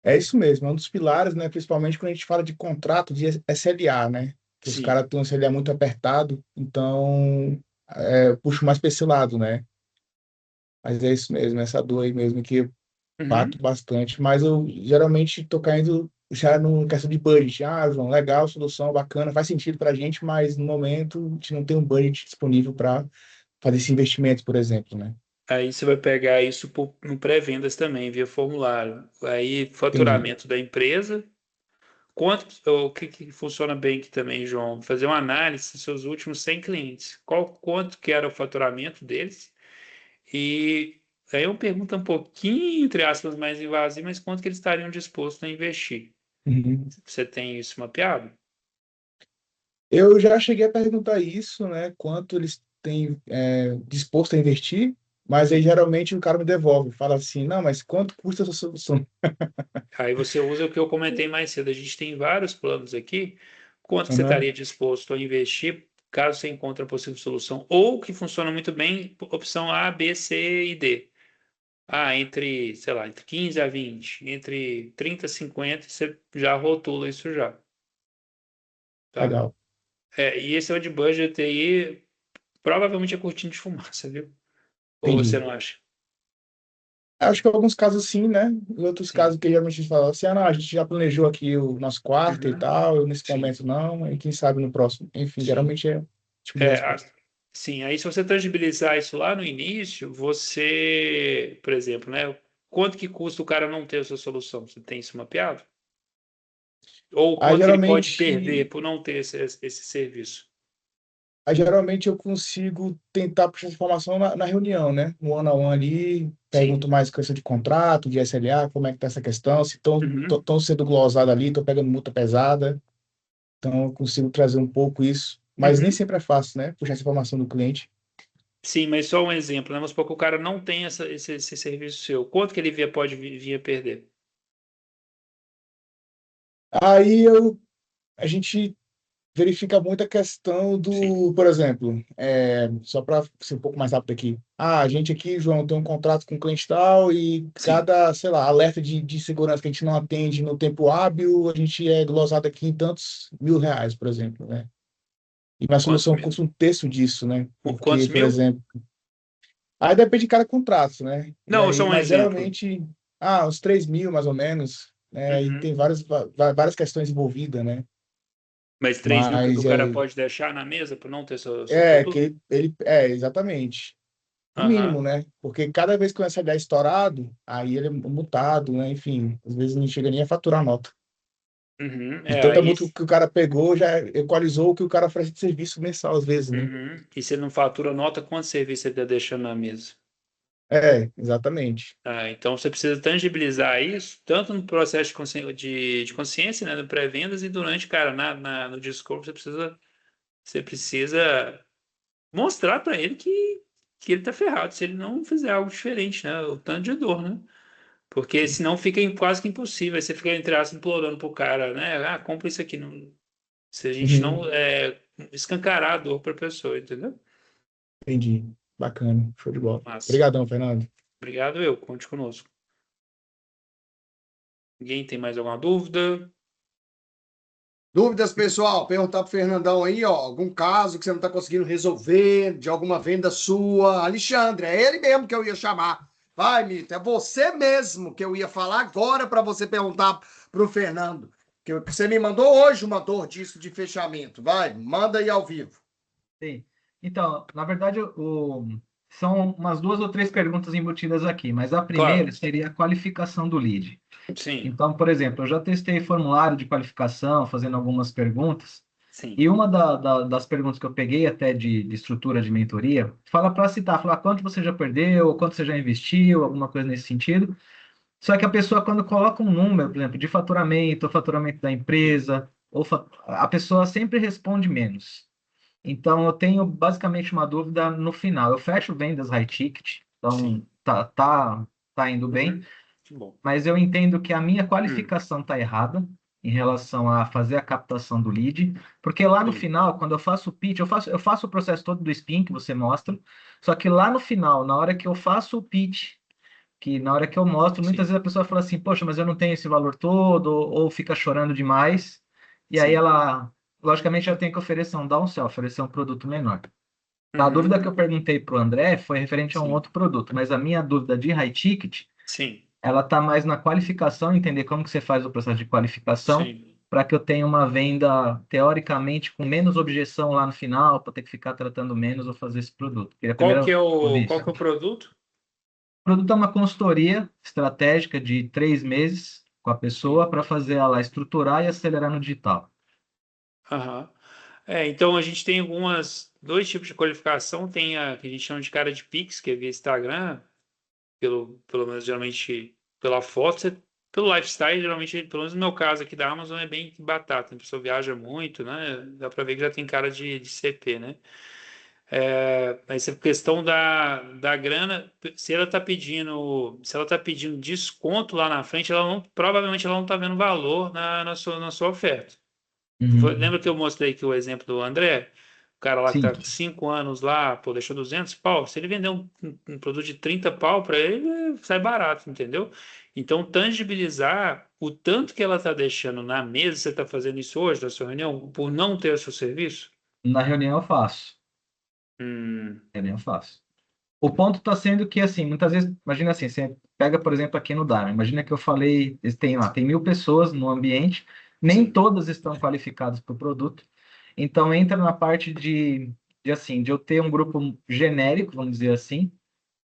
É isso mesmo, é um dos pilares, né? Principalmente quando a gente fala de contrato de SLA, né? Que os Sim. caras têm um SLA muito apertado, então puxo mais para esse lado, né? Mas é isso mesmo, essa dor aí mesmo que eu Uhum. bato bastante. Mas eu geralmente tô caindo já no questão de budget. Ah, João, legal, solução bacana, faz sentido para a gente, mas no momento a gente não tem um budget disponível para fazer esse investimento, por exemplo, né? Aí você vai pegar isso no pré-vendas também, via formulário. Aí, Entendi. faturamento da empresa. O que funciona bem aqui também, João? Fazer uma análise dos seus últimos 100 clientes. Quanto que era o faturamento deles? E aí é uma pergunta um pouquinho, entre aspas, mais invasiva, mas quanto que eles estariam dispostos a investir? Uhum. Você tem isso mapeado? Eu já cheguei a perguntar isso, né? Quanto eles têm disposto a investir, mas aí geralmente o cara me devolve, fala assim, não, mas quanto custa essa solução? Aí você usa o que eu comentei mais cedo. A gente tem vários planos aqui. Quanto que você Aham, estaria disposto a investir caso você encontre a possível solução? Ou que funciona muito bem, opção A, B, C e D. Ah, entre, sei lá, entre 15 a 20, entre 30 a 50, você já rotula isso já, tá? legal, E esse é o de budget aí, provavelmente é cortina de fumaça, viu? Ou você entendi. não acha? Acho que em alguns casos sim, né? Em outros Sim. casos que geralmente a gente fala assim, ah, não, a gente já planejou aqui o nosso quarto e Uhum. tal, nesse Sim, momento não, e quem sabe no próximo. Enfim, sim. geralmente é tipo de É, a- resposta. sim, aí se você tangibilizar isso lá no início, você, por exemplo, né? Quanto que custa o cara não ter a sua solução? Você tem isso mapeado? Ou Aí quanto que ele pode geralmente perder por não ter esse serviço? Aí geralmente eu consigo tentar puxar essa informação na reunião, né? No one-on-one ali, Sim. pergunto mais questão de contrato, de SLA, como é que tá essa questão, se Uhum. estão sendo glosados ali, estão pegando multa pesada, então eu consigo trazer um pouco isso, mas nem Uhum. sempre é fácil, né? Puxar essa informação do cliente. Sim, mas só um exemplo, né? Vamos supor que o cara não tem esse serviço seu. Quanto que ele pode vir a perder? Aí a gente verifica muito a questão Sim, do, por exemplo, só para ser um pouco mais rápido aqui. Ah, a gente aqui, João, tem um contrato com o cliente tal e sim. cada, sei lá, alerta de segurança que a gente não atende no tempo hábil, a gente é glosado aqui em tantos R$ 1.000, por exemplo, né? E minha Quantos solução mil? custa um terço disso, né? Quantos Porque, por mil? exemplo, aí depende de cada contrato, né? E Não, aí, só um mas exemplo. geralmente, uns 3.000 mais ou menos, né? E Uhum. tem várias questões envolvidas, né? Mas 3 mil que o Mas cara pode deixar na mesa por não ter seu É, produto? que exatamente. O Aham. mínimo, né? Porque cada vez que o SLA é estourado, aí ele é multado, né? Enfim, às vezes não chega nem a faturar a nota. Uhum. De tanta Aí. multa que o cara pegou, já equalizou o que o cara oferece de serviço mensal, às vezes, né? Uhum. E se ele não fatura nota, quanto serviço ele está deixando na mesa? Exatamente. Então você precisa tangibilizar isso, tanto no processo de consciência, né, no pré-vendas e durante, cara, no discurso você precisa mostrar para ele que ele tá ferrado se ele não fizer algo diferente, né? O tanto de dor, né? Porque Sim. senão fica quase que impossível. Aí você fica, entre aspas, implorando pro cara, né? Ah, compra isso aqui. Não, se a gente Uhum, não escancarar a dor pra pessoa, entendeu? entendi. Bacana. Show de bola. Mas, Obrigadão, Fernando. obrigado eu. Conte conosco. Ninguém tem mais alguma dúvida? Dúvidas, pessoal? Perguntar pro Fernandão aí, ó, algum caso que você não está conseguindo resolver, de alguma venda sua. Alexandre, é ele mesmo que eu ia chamar. Vai, Mito, é você mesmo que eu ia falar agora para você perguntar pro Fernando. Que você me mandou hoje uma dor disso de fechamento. Vai, manda aí ao vivo. Sim. Então, na verdade, são umas duas ou três perguntas embutidas aqui, mas a Claro. primeira seria a qualificação do lead. Sim, Então, por exemplo, eu já testei formulário de qualificação, fazendo algumas perguntas, sim. e uma das perguntas que eu peguei até de estrutura de mentoria, fala para citar, fala quanto você já perdeu, quanto você já investiu, alguma coisa nesse sentido. Só que a pessoa, quando coloca um número, por exemplo, de faturamento, ou faturamento da empresa, a pessoa sempre responde menos. Então, eu tenho basicamente uma dúvida no final. Eu fecho vendas high ticket, Sim. então tá indo bem, Uhum. Que bom. mas eu entendo que a minha Hum, qualificação está errada em relação a fazer a captação do lead, porque lá no sim, final, quando eu faço o pitch, eu faço o processo todo do spin que você mostra, só que lá no final, na hora que eu faço o pitch, que na hora que eu mostro, muitas sim, vezes a pessoa fala assim, poxa, mas eu não tenho esse valor todo, ou fica chorando demais, e aí sim. ela, logicamente, ela tem que oferecer um downsell, oferecer um produto menor. A dúvida que Uhum. eu perguntei para o André foi referente a um Sim, outro produto, mas a minha dúvida de high ticket, sim, ela está mais na qualificação, entender como que você faz o processo de qualificação, sim. para que eu tenha uma venda, teoricamente, com menos objeção lá no final, para ter que ficar tratando menos ou fazer esse produto. Queria Qual primeiro que é ouvir o, qual isso. que é o produto? O produto é uma consultoria estratégica de 3 meses com a pessoa para fazer ela estruturar e acelerar no digital. Aham. Então a gente tem dois tipos de qualificação. Tem a que a gente chama de cara de Pix, que é via Instagram, pelo menos geralmente pela foto, pelo lifestyle, geralmente, pelo menos no meu caso aqui da Amazon, é bem batata. A pessoa viaja muito, né? Dá para ver que já tem cara de CP, né? Mas a questão da grana, se ela tá pedindo desconto lá na frente, provavelmente ela não está vendo valor na sua oferta. Lembra que eu mostrei aqui o exemplo do André? O cara lá que Sim. tá com 5 anos lá, pô, deixou 200 pau. Se ele vender um produto de 30 pau para ele, sai barato, entendeu? Então, tangibilizar o tanto que ela tá deixando na mesa, você tá fazendo isso hoje na sua reunião, por não ter o seu serviço? Na reunião eu faço. Hum, Reunião eu faço. O ponto está sendo que, assim, muitas vezes, imagina assim, você pega, por exemplo, aqui no Dharma, imagina que eu falei, tem 1.000 pessoas no ambiente, nem sim, todas estão qualificadas para o produto, então entra na parte de eu ter um grupo genérico, vamos dizer assim,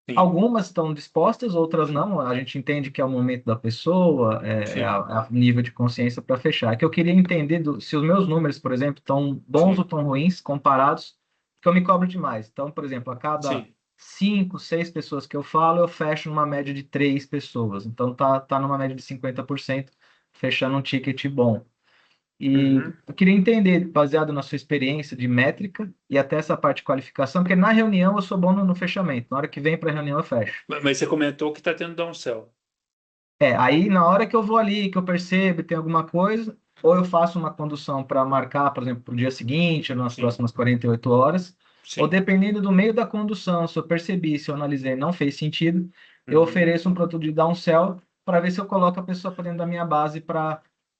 sim, algumas estão dispostas, outras não, a gente entende que é o momento da pessoa, é sim, a nível de consciência para fechar. É que eu queria entender se os meus números, por exemplo, estão bons ou sim, estão ruins comparados, porque eu me cobro demais. Então, por exemplo, a cada sim. 5, 6 pessoas que eu falo, eu fecho numa média de 3 pessoas. Então, tá numa média de 50%, fechando um ticket bom. E Uhum. eu queria entender, baseado na sua experiência de métrica e até essa parte de qualificação, porque na reunião eu sou bom no fechamento. Na hora que vem para a reunião eu fecho. Mas você comentou que está tendo downsell. Aí na hora que eu vou ali, que eu percebo que tem alguma coisa, ou eu faço uma condução para marcar, por exemplo, para o dia seguinte, ou nas Sim, próximas 48 horas, ou sim. dependendo do meio da condução, se eu percebi, se eu analisei, não fez sentido, eu Uhum. ofereço um produto de downsell para ver se eu coloco a pessoa para dentro da minha base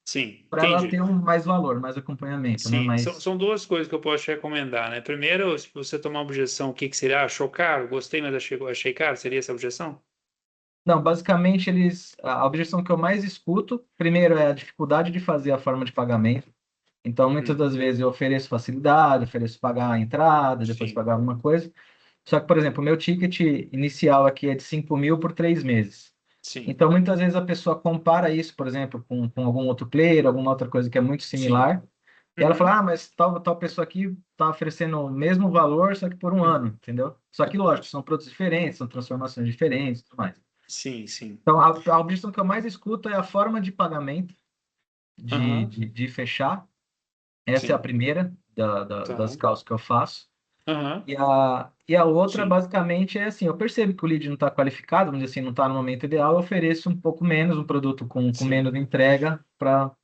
Sim, para ela entendi. ter mais valor, mais acompanhamento, né? Sim, são, Mas são duas coisas que eu posso te recomendar, né? Primeiro, se você tomar uma objeção, o que que seria? Achou caro? Gostei, mas achei caro? Seria essa objeção? não, basicamente a objeção que eu mais escuto, primeiro é a dificuldade de fazer a forma de pagamento. Então, muitas Hum, das vezes eu ofereço facilidade, ofereço pagar a entrada, depois sim, pagar alguma coisa. Só que, por exemplo, o meu ticket inicial aqui é de 5.000 por 3 meses. sim, Então, muitas vezes a pessoa compara isso, por exemplo, com algum outro player, alguma outra coisa que é muito sim. similar. E ela Uhum, fala, mas tal pessoa aqui está oferecendo o mesmo valor, só que por um ano, uhum. entendeu? Só que, lógico, são produtos diferentes, são transformações diferentes e tudo mais. Sim, sim. Então, a objeção que eu mais escuto é a forma de pagamento, Aham, de fechar. Essa é a sim. primeira das Tá. causas que eu faço. Aham, E a outra, sim, basicamente, é assim: eu percebo que o lead não está qualificado, vamos dizer assim, não está no momento ideal, eu ofereço um pouco menos, um produto com sim. menos entrega, para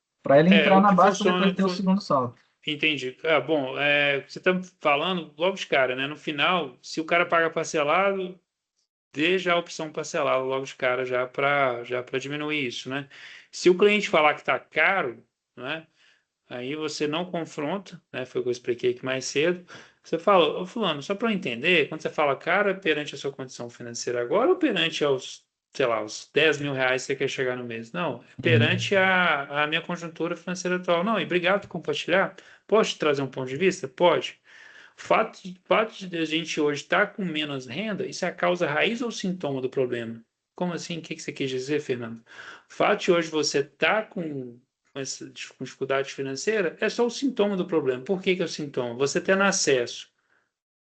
ele entrar O na que base para funciona. depois ter o segundo salto. Entendi. Bom, você está falando logo de cara, né? No final, se o cara paga parcelado, dê já a opção parcelada logo de cara já para diminuir isso, né? Se o cliente falar que está caro, né? Aí você não confronta, né? Foi o que eu expliquei aqui mais cedo. Você fala, ô fulano, só para eu entender, quando você fala caro, é perante a sua condição financeira agora ou perante sei lá, os 10 mil reais que você quer chegar no mês? Não, é Uhum. perante a minha conjuntura financeira atual. Não, e obrigado por compartilhar. Posso te trazer um ponto de vista? Pode. O fato de a gente hoje estar com menos renda, isso é a causa raiz ou sintoma do problema? Como assim? O que você quis dizer, Fernando? O fato de hoje você estar com essa dificuldade financeira é só o sintoma do problema. Por que que é o sintoma? Você tendo acesso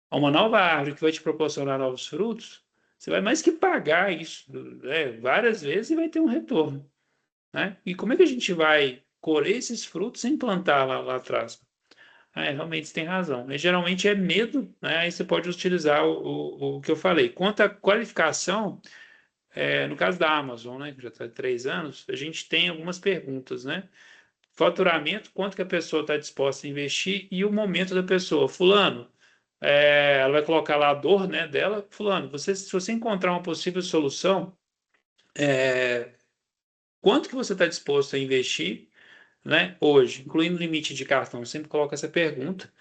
a uma nova árvore que vai te proporcionar novos frutos, você vai mais que pagar isso, né, várias vezes e vai ter um retorno, né? E como é que a gente vai colher esses frutos sem plantar lá atrás? Realmente você tem razão. Mas, geralmente é medo, né? Aí você pode utilizar o que eu falei. Quanto à qualificação, no caso da Amazon, né, que já está há 3 anos, a gente tem algumas perguntas, né? Faturamento, quanto que a pessoa está disposta a investir e o momento da pessoa. Fulano, ela vai colocar lá a dor, né, dela. Fulano, se você encontrar uma possível solução, é, quanto que você está disposto a investir, né, hoje, incluindo limite de cartão? Eu sempre coloco essa pergunta.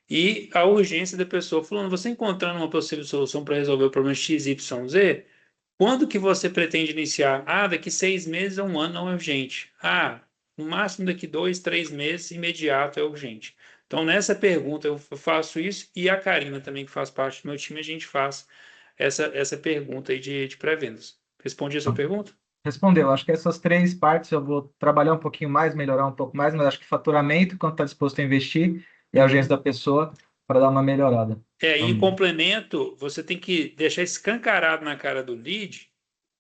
E a urgência da pessoa, falando, você encontrando uma possível solução para resolver o problema X, Y, Z, quando que você pretende iniciar? Daqui 6 meses a um ano não é urgente. No máximo daqui 2, 3 meses, imediato é urgente. Então, nessa pergunta, eu faço isso, e a Karina também, que faz parte do meu time, a gente faz essa pergunta aí de pré-vendas. Respondi a sua pergunta? Respondeu. Acho que essas três partes eu vou trabalhar um pouquinho mais, melhorar um pouco mais, mas acho que faturamento, quanto está disposto a investir, e a urgência da pessoa para dar uma melhorada. E em Então, complemento, você tem que deixar escancarado na cara do lead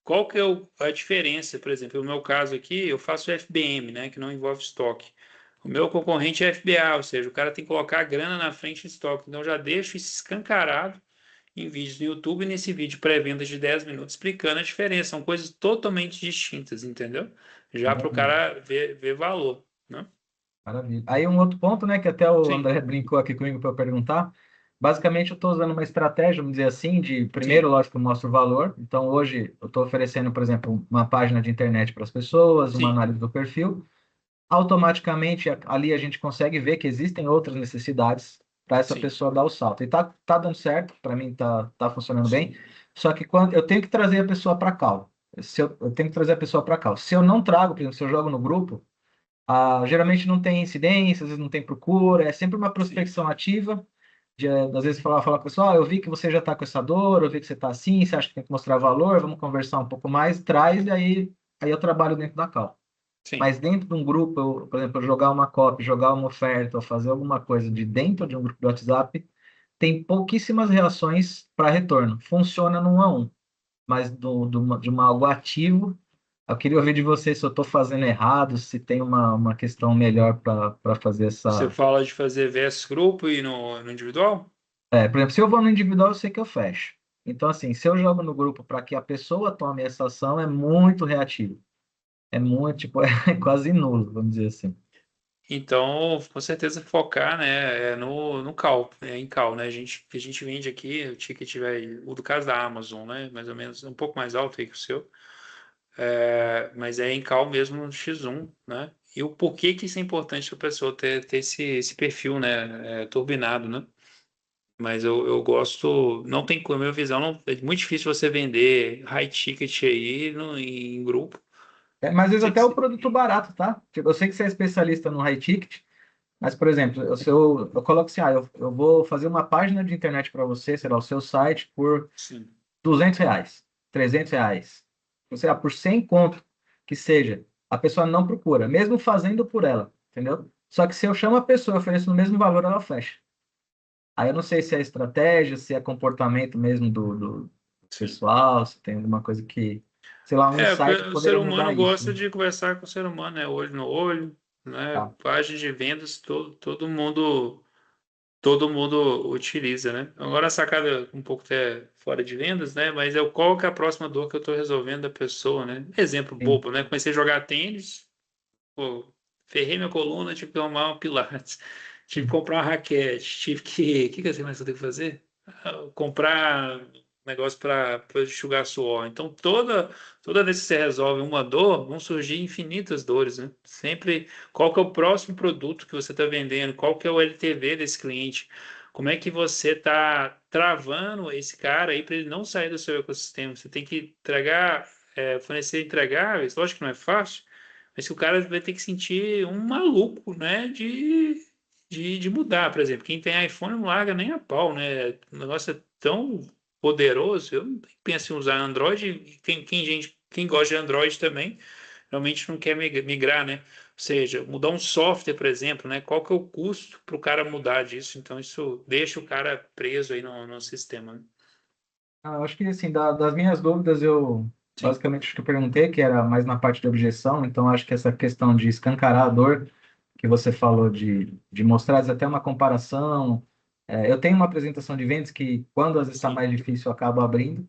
qual que é a diferença. Por exemplo, no meu caso aqui, eu faço FBM, né, que não envolve estoque. O meu concorrente é FBA, ou seja, o cara tem que colocar a grana na frente de estoque. Então, eu já deixo isso escancarado em vídeos no YouTube, nesse vídeo pré-venda de 10 minutos, explicando a diferença. São coisas totalmente distintas, entendeu? Já para o maravilha. cara ver valor, né? Maravilha. Aí um outro ponto, né, que até o Sim, André brincou aqui comigo para eu perguntar. Basicamente, eu estou usando uma estratégia, vamos dizer assim, de primeiro, sim, lógico, eu mostro o valor. Então, hoje, eu estou oferecendo, por exemplo, uma página de internet para as pessoas, uma sim, análise do perfil. Automaticamente, ali a gente consegue ver que existem outras necessidades para essa sim, pessoa dar o salto. E tá dando certo, para mim tá funcionando bem. sim, Só que quando eu tenho que trazer a pessoa para cá. Se eu tenho que trazer a pessoa para cá. Se eu não trago, por exemplo, se eu jogo no grupo, geralmente não tem incidência, às vezes não tem procura, é sempre uma sim. prospecção ativa, às vezes falar com o pessoal, eu vi que você já está com essa dor, eu vi que você está assim, você acha que tem que mostrar valor, vamos conversar um pouco mais, traz, e aí eu trabalho dentro da call. Sim. Mas dentro de um grupo, por exemplo, eu jogar uma copy, jogar uma oferta, ou fazer alguma coisa de dentro de um grupo de WhatsApp, tem pouquíssimas reações para retorno. Funciona no 1 a 1, mas de algo ativo, eu queria ouvir de você se eu estou fazendo errado, se tem uma questão melhor para fazer Você essa. fala de fazer versus grupo e no individual? Por exemplo, se eu vou no individual, eu sei que eu fecho. Então, assim, se eu jogo no grupo para que a pessoa tome essa ação, é muito reativo. É muito, tipo, é quase nulo, vamos dizer assim. Então, com certeza focar, né, no call, em call, né? A gente vende aqui, o ticket vai, o do caso da Amazon, né? Mais ou menos um pouco mais alto aí que o seu. Mas é em call mesmo no X1, né? E o porquê que isso é importante para a pessoa ter esse perfil, né? Turbinado, né? Mas eu gosto, não tem como, minha visão, é muito difícil você vender high ticket aí em grupo. Mas às vezes Tem que até o ser. produto barato, tá? Tipo, eu sei que você é especialista no high ticket, mas, por exemplo, eu coloco assim, eu vou fazer uma página de internet para você, sei lá, o seu site, por Sim, R$ 200, R$ 300, sei lá, por 100 conto que seja, a pessoa não procura, mesmo fazendo por ela, entendeu? Só que se eu chamo a pessoa e ofereço no mesmo valor, ela fecha. Aí eu não sei se é estratégia, se é comportamento mesmo do sim. pessoal, se tem alguma coisa que, sei lá, um insight que O ser poderia mudar humano isso, gosta né? de conversar com o ser humano, né? Olho no olho, né? Tá. Página de vendas, todo mundo utiliza, né? Agora a sacada um pouco até fora de vendas, né? Mas qual que é a próxima dor que eu estou resolvendo da pessoa, né? Exemplo Sim. bobo, né? Comecei a jogar tênis, pô, ferrei minha coluna, tive que arrumar um pilates, tive que comprar uma raquete, tive que. O que que eu sei mais que eu tenho que fazer? Comprar negócio para enxugar suor. Então, toda vez que você resolve uma dor, vão surgir infinitas dores, né? Sempre, qual que é o próximo produto que você está vendendo? Qual que é o LTV desse cliente? Como é que você está travando esse cara aí para ele não sair do seu ecossistema? Você tem que entregar, fornecer entregáveis, lógico que não é fácil, mas que o cara vai ter que sentir um maluco, né? De mudar, por exemplo, quem tem iPhone não larga nem a pau, né? O negócio é tão poderoso, eu nem penso em usar Android, e quem gosta de Android também, realmente não quer migrar, né? Ou seja, mudar um software, por exemplo, né? Qual que é o custo para o cara mudar disso? Então, isso deixa o cara preso aí no sistema, né? Acho que, assim, das minhas dúvidas, eu Sim, basicamente acho que eu perguntei, que era mais na parte de objeção, então acho que essa questão de escancarar a dor que você falou, de mostrar até uma comparação. Eu tenho uma apresentação de vendas que, quando às vezes está sim. mais difícil, eu acabo abrindo,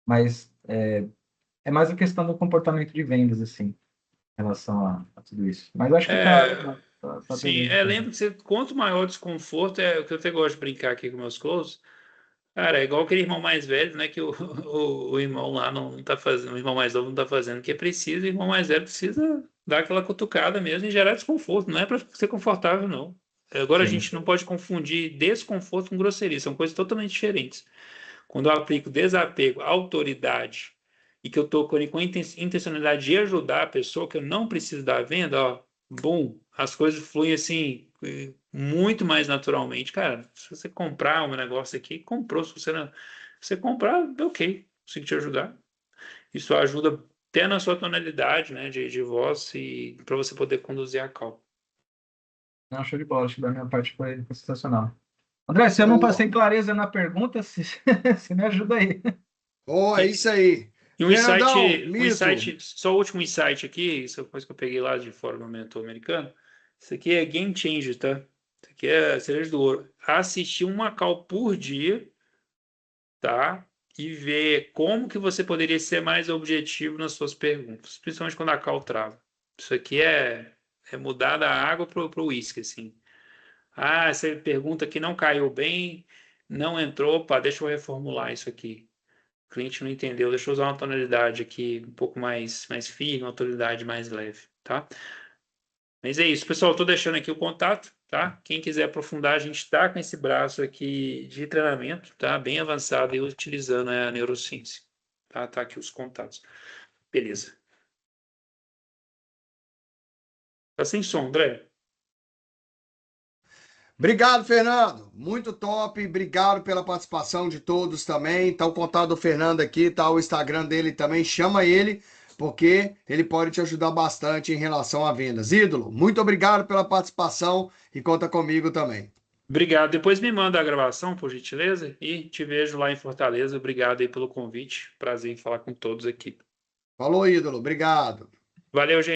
mas é mais a questão do comportamento de vendas, assim, em relação a tudo isso. Mas eu acho que É, tá sim, beleza. lembra que quanto maior o desconforto, é o que eu até gosto de brincar aqui com meus close. Cara, é igual aquele irmão mais velho, né? Que o irmão lá não tá fazendo, o irmão mais novo não tá fazendo o que é preciso, o irmão mais velho precisa dar aquela cutucada mesmo e gerar desconforto. Não é para ser confortável, não. Agora a Sim. gente não pode confundir desconforto com grosseria, são coisas totalmente diferentes. Quando eu aplico desapego, autoridade, e que eu estou com a intencionalidade de ajudar a pessoa, que eu não preciso da venda, ó, bom, as coisas fluem assim, muito mais naturalmente. Cara, se você comprar um negócio aqui, comprou. Se você não, Você comprar, ok, consigo te ajudar. Isso ajuda até na sua tonalidade, né, de voz e para você poder conduzir a call. Não, show de bola, acho que da minha parte foi sensacional. André, se eu não Boa. passei clareza na pergunta, você me ajuda aí. Oh, é isso aí. E Fernandão, só o último insight aqui, isso é uma coisa que eu peguei lá de fora do mentor americano. Isso aqui é game changer, tá? Isso aqui é cereja do ouro. Assistir uma call por dia, tá? E ver como que você poderia ser mais objetivo nas suas perguntas, principalmente quando a call trava. Isso aqui é mudar da água pro uísque, assim. Ah, essa pergunta que não caiu bem, não entrou, opa, deixa eu reformular isso aqui. O cliente não entendeu, deixa eu usar uma tonalidade aqui um pouco mais firme, uma tonalidade mais leve, tá? Mas é isso, pessoal, estou deixando aqui o contato, tá? Quem quiser aprofundar, a gente está com esse braço aqui de treinamento, tá? Bem avançado e utilizando a neurociência, tá? Tá aqui os contatos. Beleza. Tá sem som, André? Obrigado, Fernando. Muito top. Obrigado pela participação de todos também. Tá o contato do Fernando aqui, tá o Instagram dele também. Chama ele, porque ele pode te ajudar bastante em relação a vendas. Ídolo, muito obrigado pela participação e conta comigo também. Obrigado. Depois me manda a gravação, por gentileza, e te vejo lá em Fortaleza. Obrigado aí pelo convite. Prazer em falar com todos aqui. Falou, Ídolo. Obrigado. Valeu, gente.